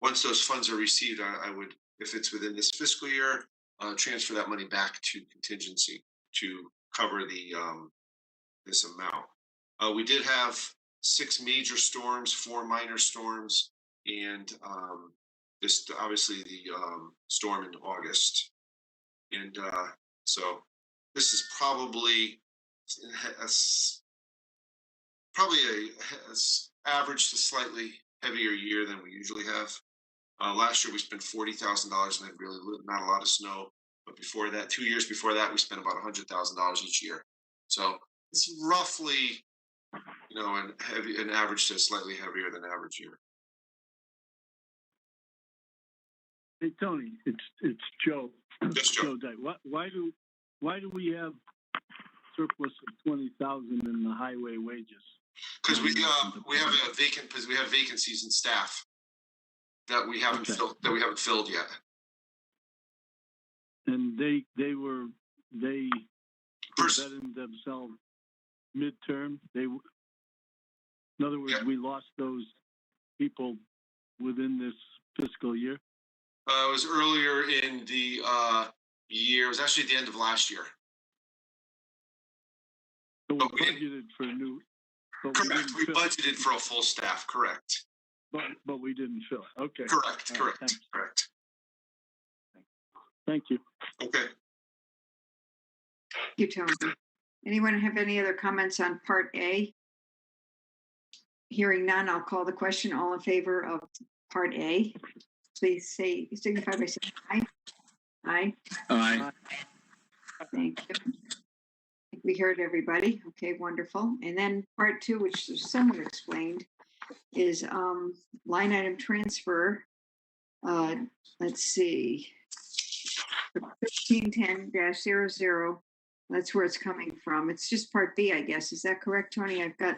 once those funds are received, I would, if it's within this fiscal year, transfer that money back to contingency to cover the this amount. We did have 6 major storms, 4 minor storms, and this obviously the storm in August. And so this is probably a average to slightly heavier year than we usually have. Last year we spent $40,000 and had really not a lot of snow. But before that, 2 years before that, we spent about $100,000 each year. So it's roughly, an average to slightly heavier than average year. Hey, Tony, it's Joe. Yes, Joe. Joe Dyke. Why do we have surplus of 20,000 in the highway wages? Because we have vacancies in staff that we haven't filled yet. And they vetted themselves midterm. In other words, we lost those people within this fiscal year. It was earlier in the year. It was actually at the end of last year. So we budgeted for new. Correct. We budgeted for a full staff. Correct. But we didn't fill it. Okay. Correct. All right, Correct. Thank you. Okay. Thank you, Tony. Anyone have any other comments on Part A? Hearing none, I'll call the question. All in favor of Part A, please signify by saying aye. Aye. Aye. Thank you. I think we heard everybody. Okay, wonderful. And then Part 2, which is somewhat explained, is line item transfer. Let's see. 1510-00. That's where it's coming from. It's just Part B, I guess. Is that correct, Tony? Wait a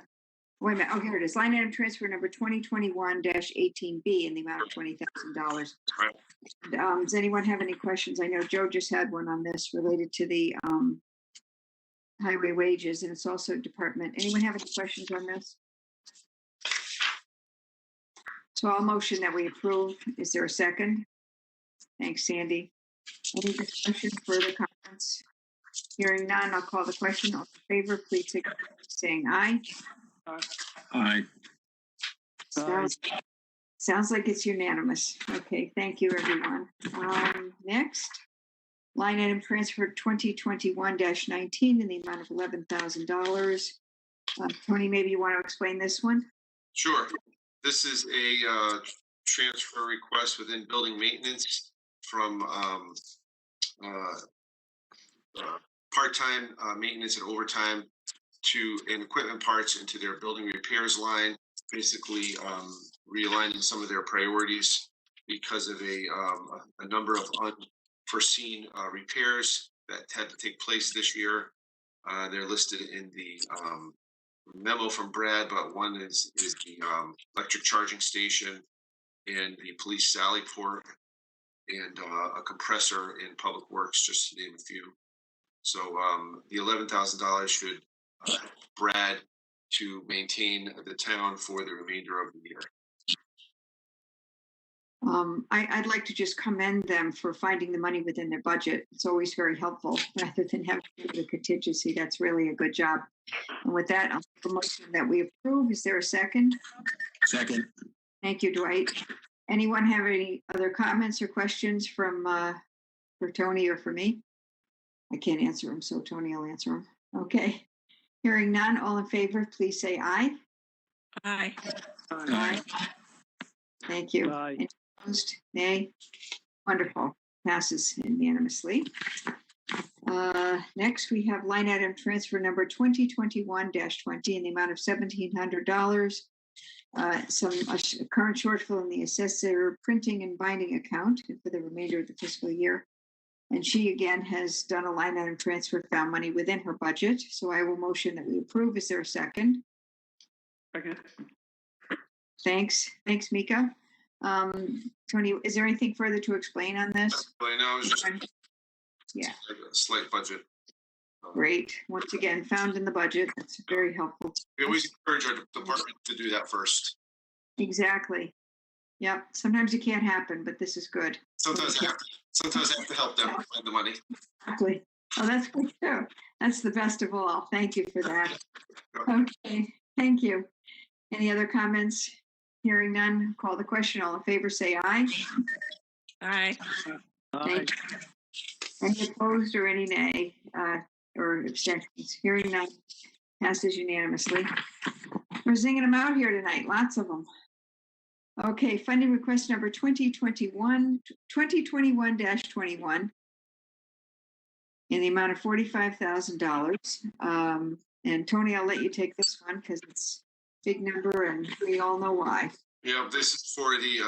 minute. Oh, here it is. Line item transfer number 2021-18B in the amount of $20,000. Does anyone have any questions? I know Joe just had one on this related to the highway wages, and it's also department. Anyone have any questions on this? So I'll motion that we approve. Is there a second? Thanks, Sandy. Any discussion, further comments? Hearing none, I'll call the question. All in favor, please signify by saying aye. Aye. Sounds like it's unanimous. Okay, thank you, everyone. Next, line item transfer 2021-19 in the amount of $11,000. Tony, maybe you want to explain this one? Sure. This is a transfer request within building maintenance from part-time maintenance and overtime and equipment parts into their building repairs line, basically realigning some of their priorities because of a number of unforeseen repairs that had to take place this year. They're listed in the memo from Brad, but one is the electric charging station and the police sally port and a compressor in public works, just to name a few. So the $11,000 should Brad to maintain the town for the remainder of the year. I'd like to just commend them for finding the money within their budget. It's always very helpful rather than having the contingency. That's really a good job. And with that, I'll make a motion that we approve. Is there a second? Second. Thank you, Dwight. Anyone have any other comments or questions for Tony or for me? I can't answer them, so Tony will answer them. Okay. Hearing none, all in favor, please say aye. Aye. Aye. Thank you. Aye. Any opposed? Nay. Wonderful. Passes unanimously. Next, we have line item transfer number 2021-20 in the amount of $1,700. Some current shortfall in the assessor printing and binding account for the remainder of the fiscal year. And she again has done a line item transfer, found money within her budget. So I will motion that we approve. Is there a second? Second. Thanks, Mika. Tony, is there anything further to explain on this? Well, no, it's just Yeah. a slight budget. Great. Once again, found in the budget. That's very helpful. We always encourage our department to do that first. Exactly. Yep. Sometimes it can't happen, but this is good. Sometimes I have to help them find the money. Exactly. Oh, that's good too. That's the best of all. Thank you for that. Okay. Thank you. Any other comments? Hearing none, call the question. All in favor, say aye. Aye. Aye. Any opposed or any nay or abstentions? Hearing none, passes unanimously. We're zinging them out here tonight. Lots of them. Okay, funding request number 2021-21 in the amount of $45,000. And Tony, I'll let you take this one because it's a big number and we all know why. Yeah, this is for the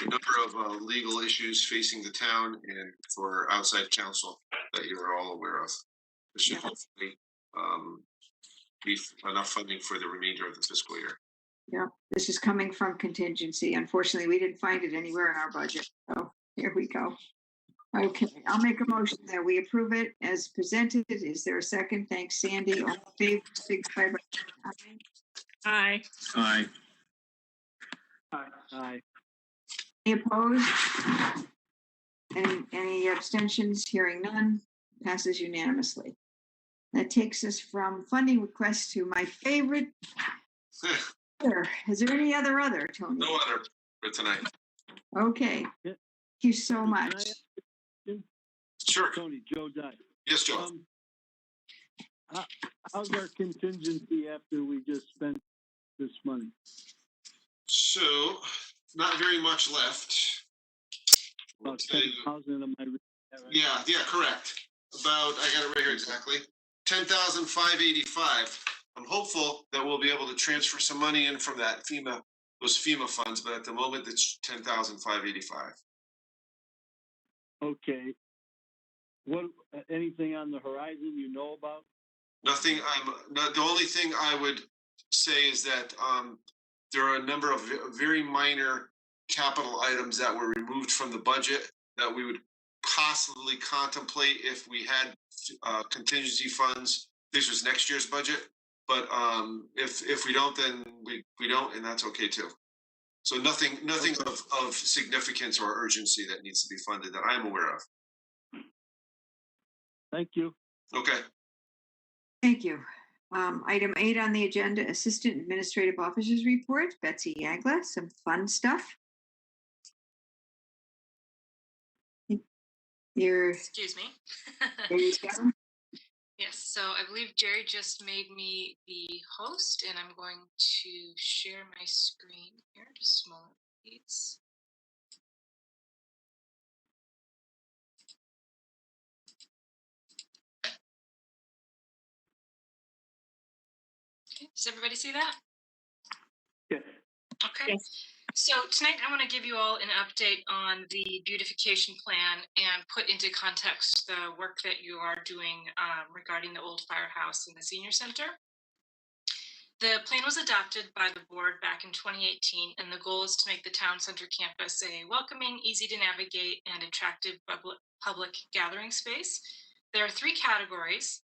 number of legal issues facing the town and for outside counsel that you are all aware of. This should hopefully be enough funding for the remainder of the fiscal year. Yeah, this is coming from contingency. Unfortunately, we didn't find it anywhere in our budget. So here we go. Okay, I'll make a motion that we approve it as presented. Is there a second? Thanks, Sandy. All in favor, signify by saying Aye. Aye. Aye. Aye. Any opposed? Any abstentions? Hearing none, passes unanimously. That takes us from funding requests to my favorite. Is there any other, Tony? No other for tonight. Okay. Yeah. Thank you so much. Sure. Tony, Joe Dye. Yes, Joe. How's our contingency after we just spent this money? So, not very much left. About 10,000, am I reading that right? Yeah, correct. About, I got it right here exactly. 10,585. I'm hopeful that we'll be able to transfer some money in from that those FEMA funds, but at the moment it's 10,585. Okay. What, anything on the horizon you know about? Nothing. The only thing I would say is that there are a number of very minor capital items that were removed from the budget that we would possibly contemplate if we had contingency funds. This was next year's budget, but if we don't, then we don't, and that's okay too. So nothing of significance or urgency that needs to be funded that I'm aware of. Thank you. Okay. Thank you. Item 8 on the agenda, Assistant Administrative Officer's Report. Betsy Yagla, some fun stuff. Excuse me. There you go. Yes, so I believe Jerry just made me the host, and I'm going to share my screen here. Just a moment, please. Okay, does everybody see that? Yes. Okay. Yes. So tonight I want to give you all an update on the beautification plan and put into context the work that you are doing regarding the old firehouse and the senior center. The plan was adopted by the board back in 2018, and the goal is to make the town center campus a welcoming, easy to navigate, and attractive public gathering space. There are 3 categories: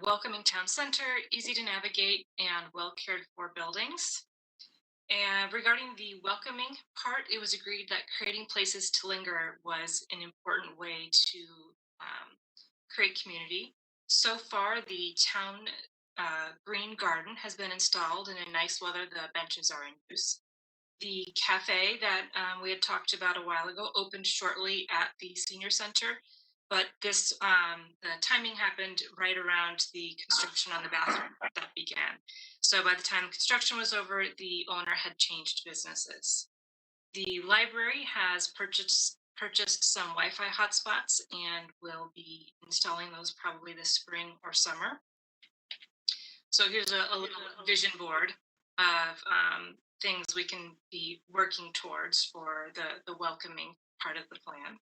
welcoming town center, easy to navigate, and well cared for buildings. And regarding the welcoming part, it was agreed that creating places to linger was an important way to create community. So far, the town green garden has been installed, and in nice weather, the benches are in use. The cafe that we had talked about a while ago opened shortly at the senior center, but this the timing happened right around the construction on the bathroom that began. So by the time construction was over, the owner had changed businesses. The library has purchased some Wi-Fi hotspots and will be installing those probably this spring or summer. So here's a little vision board of things we can be working towards for the welcoming part of the plan.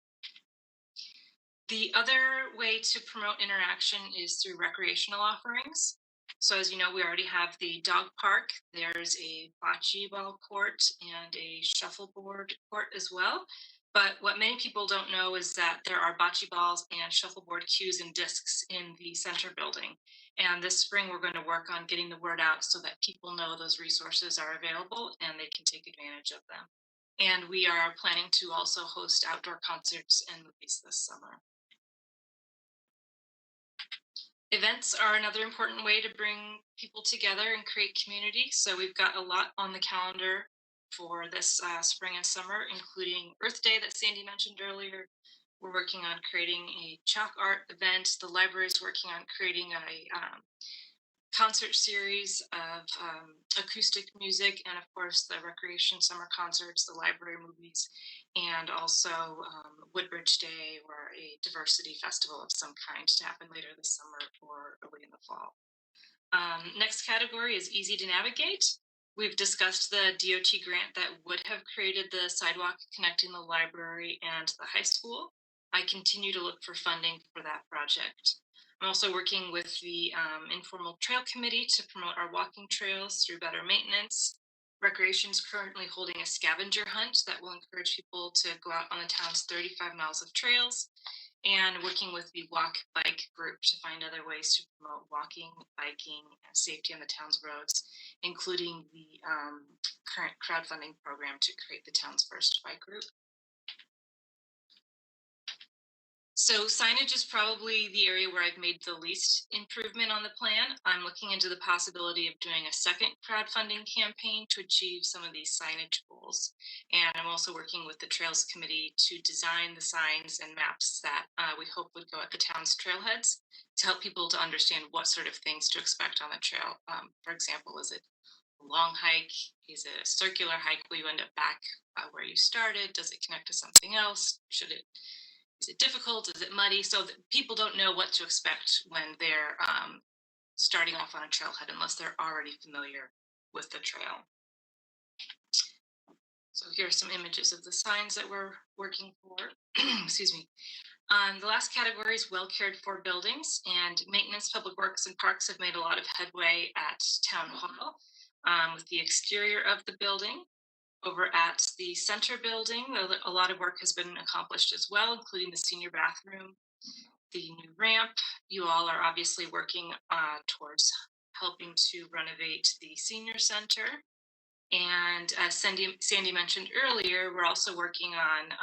The other way to promote interaction is through recreational offerings. So as you know, we already have the dog park. There's a bocce ball court and a shuffleboard court as well. But what many people don't know is that there are bocce balls and shuffleboard cues and discs in the center building. And this spring, we're going to work on getting the word out so that people know those resources are available and they can take advantage of them. And we are planning to also host outdoor concerts and movies this summer. Events are another important way to bring people together and create community. So we've got a lot on the calendar for this spring and summer, including Earth Day that Sandy mentioned earlier. We're working on creating a chalk art event. The library is working on creating a concert series of acoustic music, and of course the recreation summer concerts, the library movies, and also Woodbridge Day, or a diversity festival of some kind to happen later this summer or early in the fall. Next category is easy to navigate. We've discussed the DOT grant that would have created the sidewalk connecting the library and the high school. I continue to look for funding for that project. I'm also working with the informal trail committee to promote our walking trails through better maintenance. Recreation's currently holding a scavenger hunt that will encourage people to go out on the town's 35 miles of trails, and working with the walk bike group to find other ways to promote walking, biking, and safety on the town's roads, including the current crowdfunding program to create the town's first bike route. So signage is probably the area where I've made the least improvement on the plan. I'm looking into the possibility of doing a second crowdfunding campaign to achieve some of these signage goals. And I'm also working with the Trails Committee to design the signs and maps that we hope would go at the town's trailheads to help people to understand what sort of things to expect on the trail. For example, is it a long hike? Is it a circular hike where you end up back where you started? Does it connect to something else? Is it difficult? Is it muddy? So that people don't know what to expect when they're starting off on a trailhead unless they're already familiar with the trail. So here are some images of the signs that we're working for. Excuse me. The last category is well cared for buildings, and maintenance, public works, and parks have made a lot of headway at Town Hall with the exterior of the building. Over at the center building, a lot of work has been accomplished as well, including the senior bathroom, the new ramp. You all are obviously working towards helping to renovate the senior center. And as Sandy mentioned earlier, we're also working on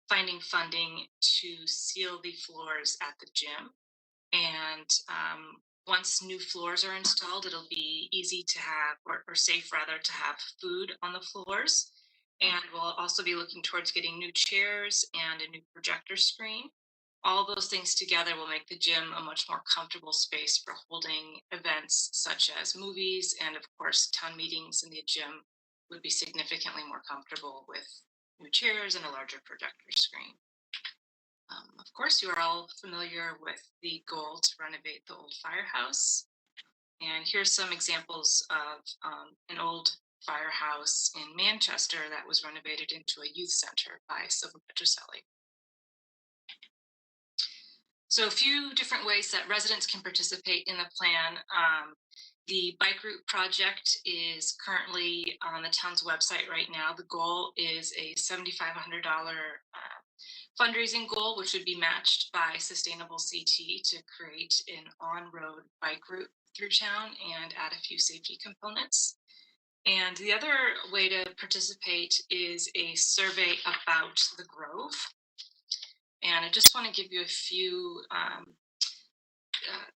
finding funding to seal the floors at the gym. And once new floors are installed, it'll be easy to have, or safe rather, to have food on the floors. And we'll also be looking towards getting new chairs and a new projector screen. All those things together will make the gym a much more comfortable space for holding events such as movies, and of course, town meetings in the gym would be significantly more comfortable with new chairs and a larger projector screen. Of course, you are all familiar with the goal to renovate the old firehouse. And here's some examples of an old firehouse in Manchester that was renovated into a youth center by Silver Petroselli. So a few different ways that residents can participate in the plan. The bike route project is currently on the town's website right now. The goal is a $7,500 fundraising goal, which would be matched by Sustainable CT to create an on-road bike route through town and add a few safety components. And the other way to participate is a survey about the Grove. And I just want to give you a few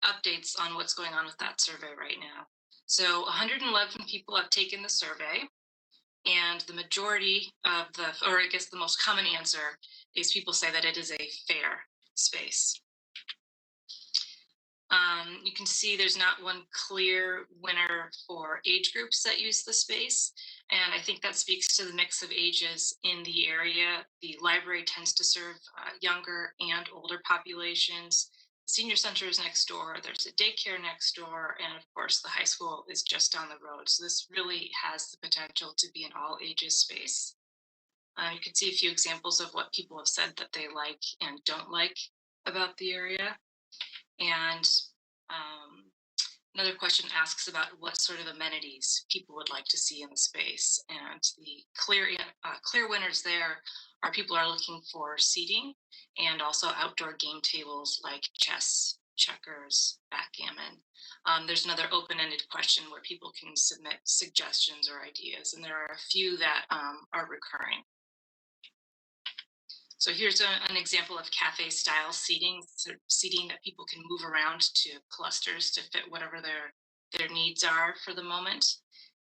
updates on what's going on with that survey right now. So 111 people have taken the survey, and the majority of or I guess the most common answer is people say that it is a fair space. You can see there's not one clear winner for age groups that use the space. And I think that speaks to the mix of ages in the area. The library tends to serve younger and older populations. Senior center is next door. There's a daycare next door. And of course, the high school is just down the road. So this really has the potential to be an all ages space. You can see a few examples of what people have said that they like and don't like about the area. And another question asks about what sort of amenities people would like to see in the space. And the clear winners there are people are looking for seating and also outdoor game tables like chess, checkers, backgammon. There's another open-ended question where people can submit suggestions or ideas, and there are a few that are recurring. So here's an example of cafe-style seating, seating that people can move around to clusters to fit whatever their needs are for the moment,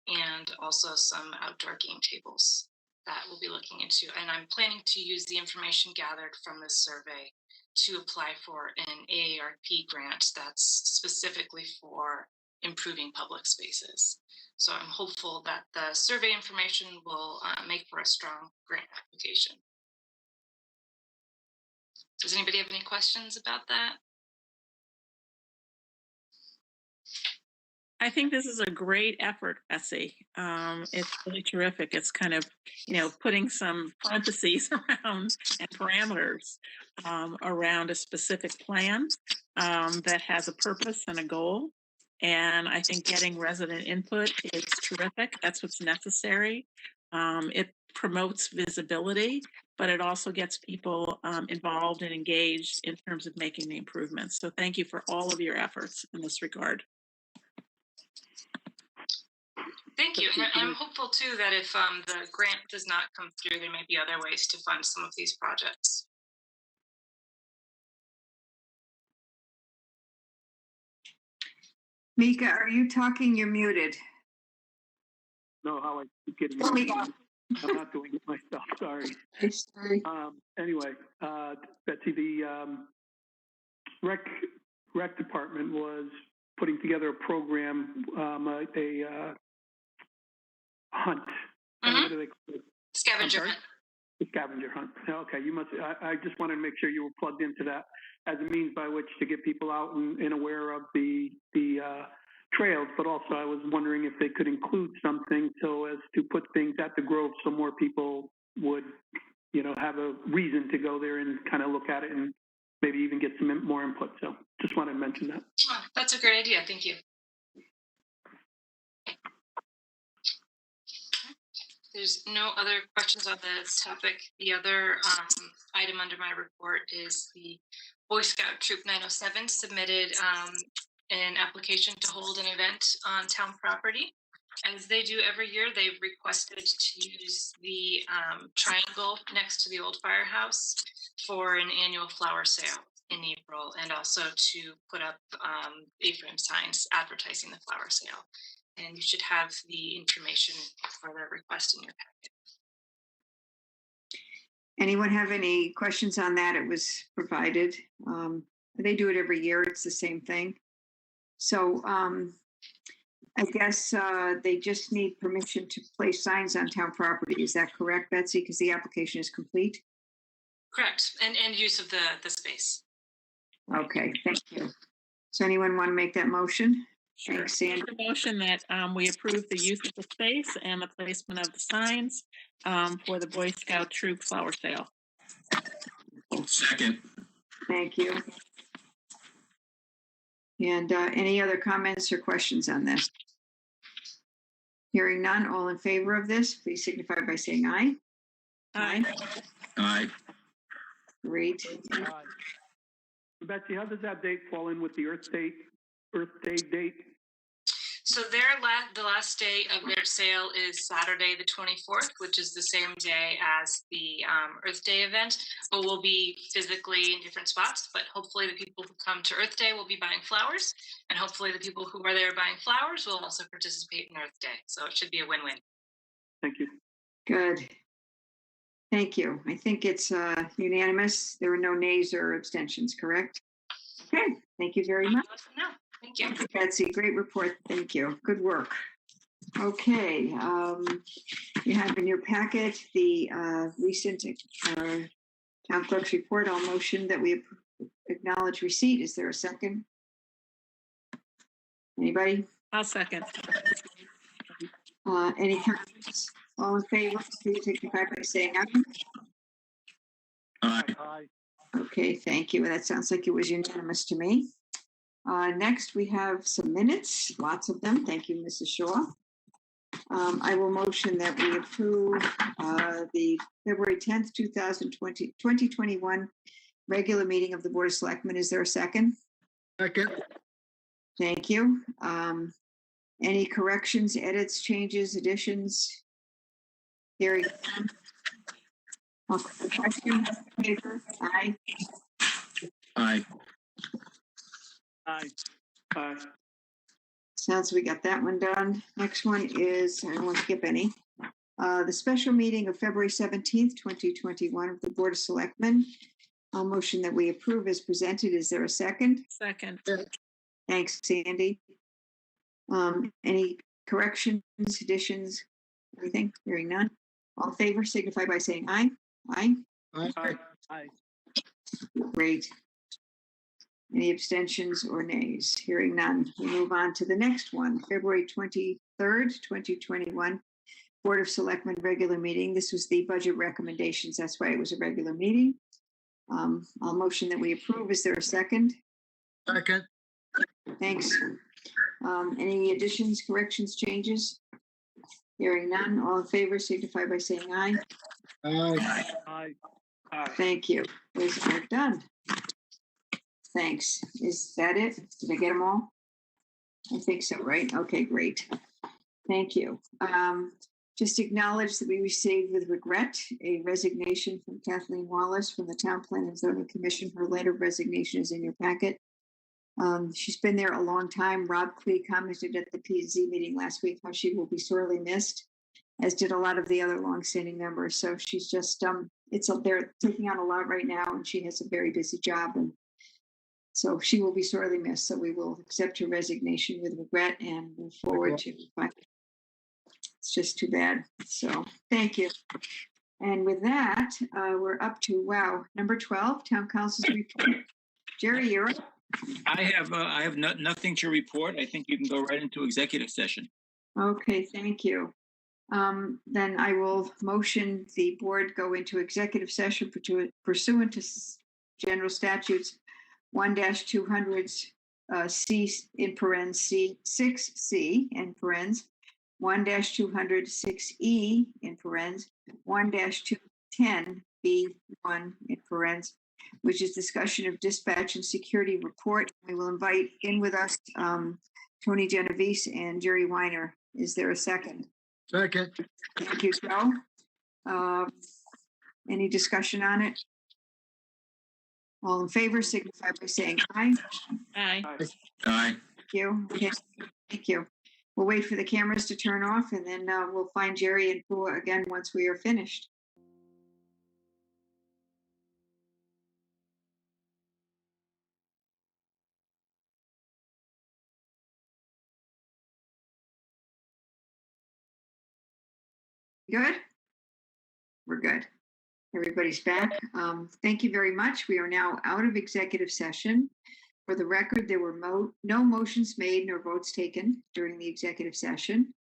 and also some outdoor game tables that we'll be looking into. And I'm planning to use the information gathered from this survey to apply for an AARP grant that's specifically for improving public spaces. So I'm hopeful that the survey information will make for a strong grant application. Does anybody have any questions about that? I think this is a great effort, Betsy. It's really terrific. It's kind of, putting some parentheses around and parameters around a specific plan that has a purpose and a goal. And I think getting resident input is terrific. That's what's necessary. It promotes visibility, but it also gets people involved and engaged in terms of making the improvements. So thank you for all of your efforts in this regard. Thank you. And I'm hopeful too that if the grant does not come through, there may be other ways to fund some of these projects. Mika, are you talking? You're muted. Know how I keep getting. There we go. I'm not doing it myself. Sorry. Sorry. Anyway, Betsy, the rec department was putting together a program, a hunt. What do they call it? Scavenger hunt. The scavenger hunt. Okay, you must. I just wanted to make sure you were plugged into that as a means by which to get people out and aware of the trails. But also, I was wondering if they could include something so as to put things at the Grove, so more people would, have a reason to go there and kind of look at it and maybe even get some more input. So, just wanted to mention that. Oh, that's a great idea. Thank you. There's no other questions on this topic. The other item under my report is the Boy Scout Troop 907 submitted an application to hold an event on town property. As they do every year, they've requested to use the triangle next to the old firehouse for an annual flower sale in April, and also to put up A-frame signs advertising the flower sale. And you should have the information for the request in your packet. Anyone have any questions on that? It was provided. They do it every year. It's the same thing. So I guess they just need permission to place signs on town property. Is that correct, Betsy? Because the application is complete. Correct. And use of the space. Okay, thank you. So anyone want to make that motion? Sure. Thanks, Sandy. Make a motion that we approve the use of the space and the placement of the signs for the Boy Scout Troop flower sale. Second. Thank you. And any other comments or questions on this? Hearing none, all in favor of this, please signify by saying aye. Aye. Aye. Great. Betsy, how does that date fall in with the Earth Day date? So the last day of their sale is Saturday the 24th, which is the same day as the Earth Day event, but we'll be physically in different spots. But hopefully the people who come to Earth Day will be buying flowers, and hopefully the people who are there buying flowers will also participate in Earth Day. So it should be a win-win. Thank you. Good. Thank you. I think it's unanimous. There were no nays or abstentions, correct? Okay, thank you very much. No, thank you. Betsy, great report. Thank you. Good work. Okay, you have in your packet the recent town clerk's report. I'll motion that we acknowledge receipt. Is there a second? Anybody? I'll second. Any comments? All in favor, please signify by saying aye. Aye. Okay, thank you. That sounds like it was unanimous to me. Next, we have some minutes, lots of them. Thank you, Mrs. Shaw. I will motion that we approve the February 10th, 2021 regular meeting of the Board of Selectmen. Is there a second? Second. Thank you. Any corrections, edits, changes, additions? Hearing none. Question? Aye. Aye. Aye. Aye. Sounds we got that one done. Next one is, I don't want to skip any. The special meeting of February 17th, 2021 of the Board of Selectmen. I'll motion that we approve as presented. Is there a second? Second. Thanks, Sandy. Any corrections, additions, anything? Hearing none. All in favor signify by saying aye. Aye. Aye. Aye. Great. Any abstentions or nays? Hearing none. We move on to the next one, February 23rd, 2021, Board of Selectmen regular meeting. This was the budget recommendations. That's why it was a regular meeting. I'll motion that we approve. Is there a second? Second. Thanks. Any additions, corrections, changes? Hearing none. All in favor signify by saying aye. Aye. Aye. Thank you. We're done. Thanks. Is that it? Did I get them all? I think so, right? Okay, great. Thank you. Just acknowledge that we received with regret a resignation from Kathleen Wallace from the Town Plan and Zoning Commission. Her letter of resignation is in your packet. She's been there a long time. Rob Clee commented at the P&Z meeting last week how she will be sorely missed, as did a lot of the other longstanding members. So she's just, they're taking on a lot right now, and she has a very busy job, and so she will be sorely missed. So we will accept her resignation with regret and move forward to. It's just too bad. So thank you. And with that, we're up to number 12, Town Council's report. Jerry, you're up. I have nothing to report. I think you can go right into executive session. Okay, thank you. Then I will motion the board go into executive session pursuant to General Statutes 1-200 C in parens C 6C in parens 1-200 6E in parens 1-210 B1 in parens, which is discussion of dispatch and security report. We will invite in with us Tony Genovese and Jerry Weiner. Is there a second? Second. Thank you, Joe. Any discussion on it? All in favor signify by saying aye. Aye. Aye. Thank you. Okay. Thank you. We'll wait for the cameras to turn off, and then we'll find Jerry and Pua again once we are finished. Good? We're good. Everybody's back. Thank you very much. We are now out of executive session. For the record, there were no motions made nor votes taken during the executive session.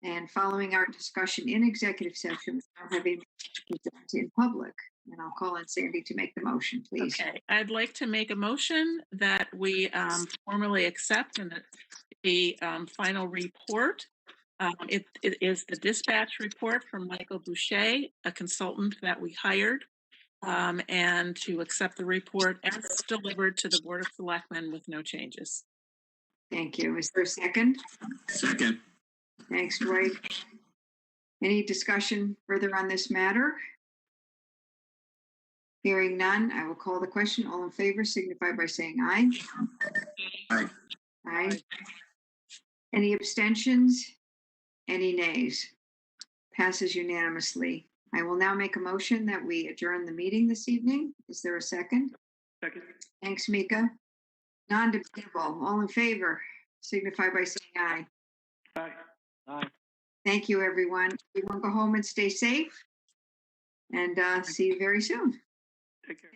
And following our discussion in executive session, we now have a motion to present in public. And I'll call on Sandy to make the motion, please. Okay, I'd like to make a motion that we formally accept the final report. It is the dispatch report from Michael Boucher, a consultant that we hired, and to accept the report as delivered to the Board of Selectmen with no changes. Thank you. Is there a second? Second. Thanks, Dwight. Any discussion further on this matter? Hearing none, I will call the question. All in favor signify by saying aye. Aye. Aye. Any abstentions? Any nays? Passes unanimously. I will now make a motion that we adjourn the meeting this evening. Is there a second? Second. Thanks, Mika. Non-debatable. All in favor signify by saying aye. Aye. Aye. Thank you, everyone. Everyone go home and stay safe, and see you very soon. Take care.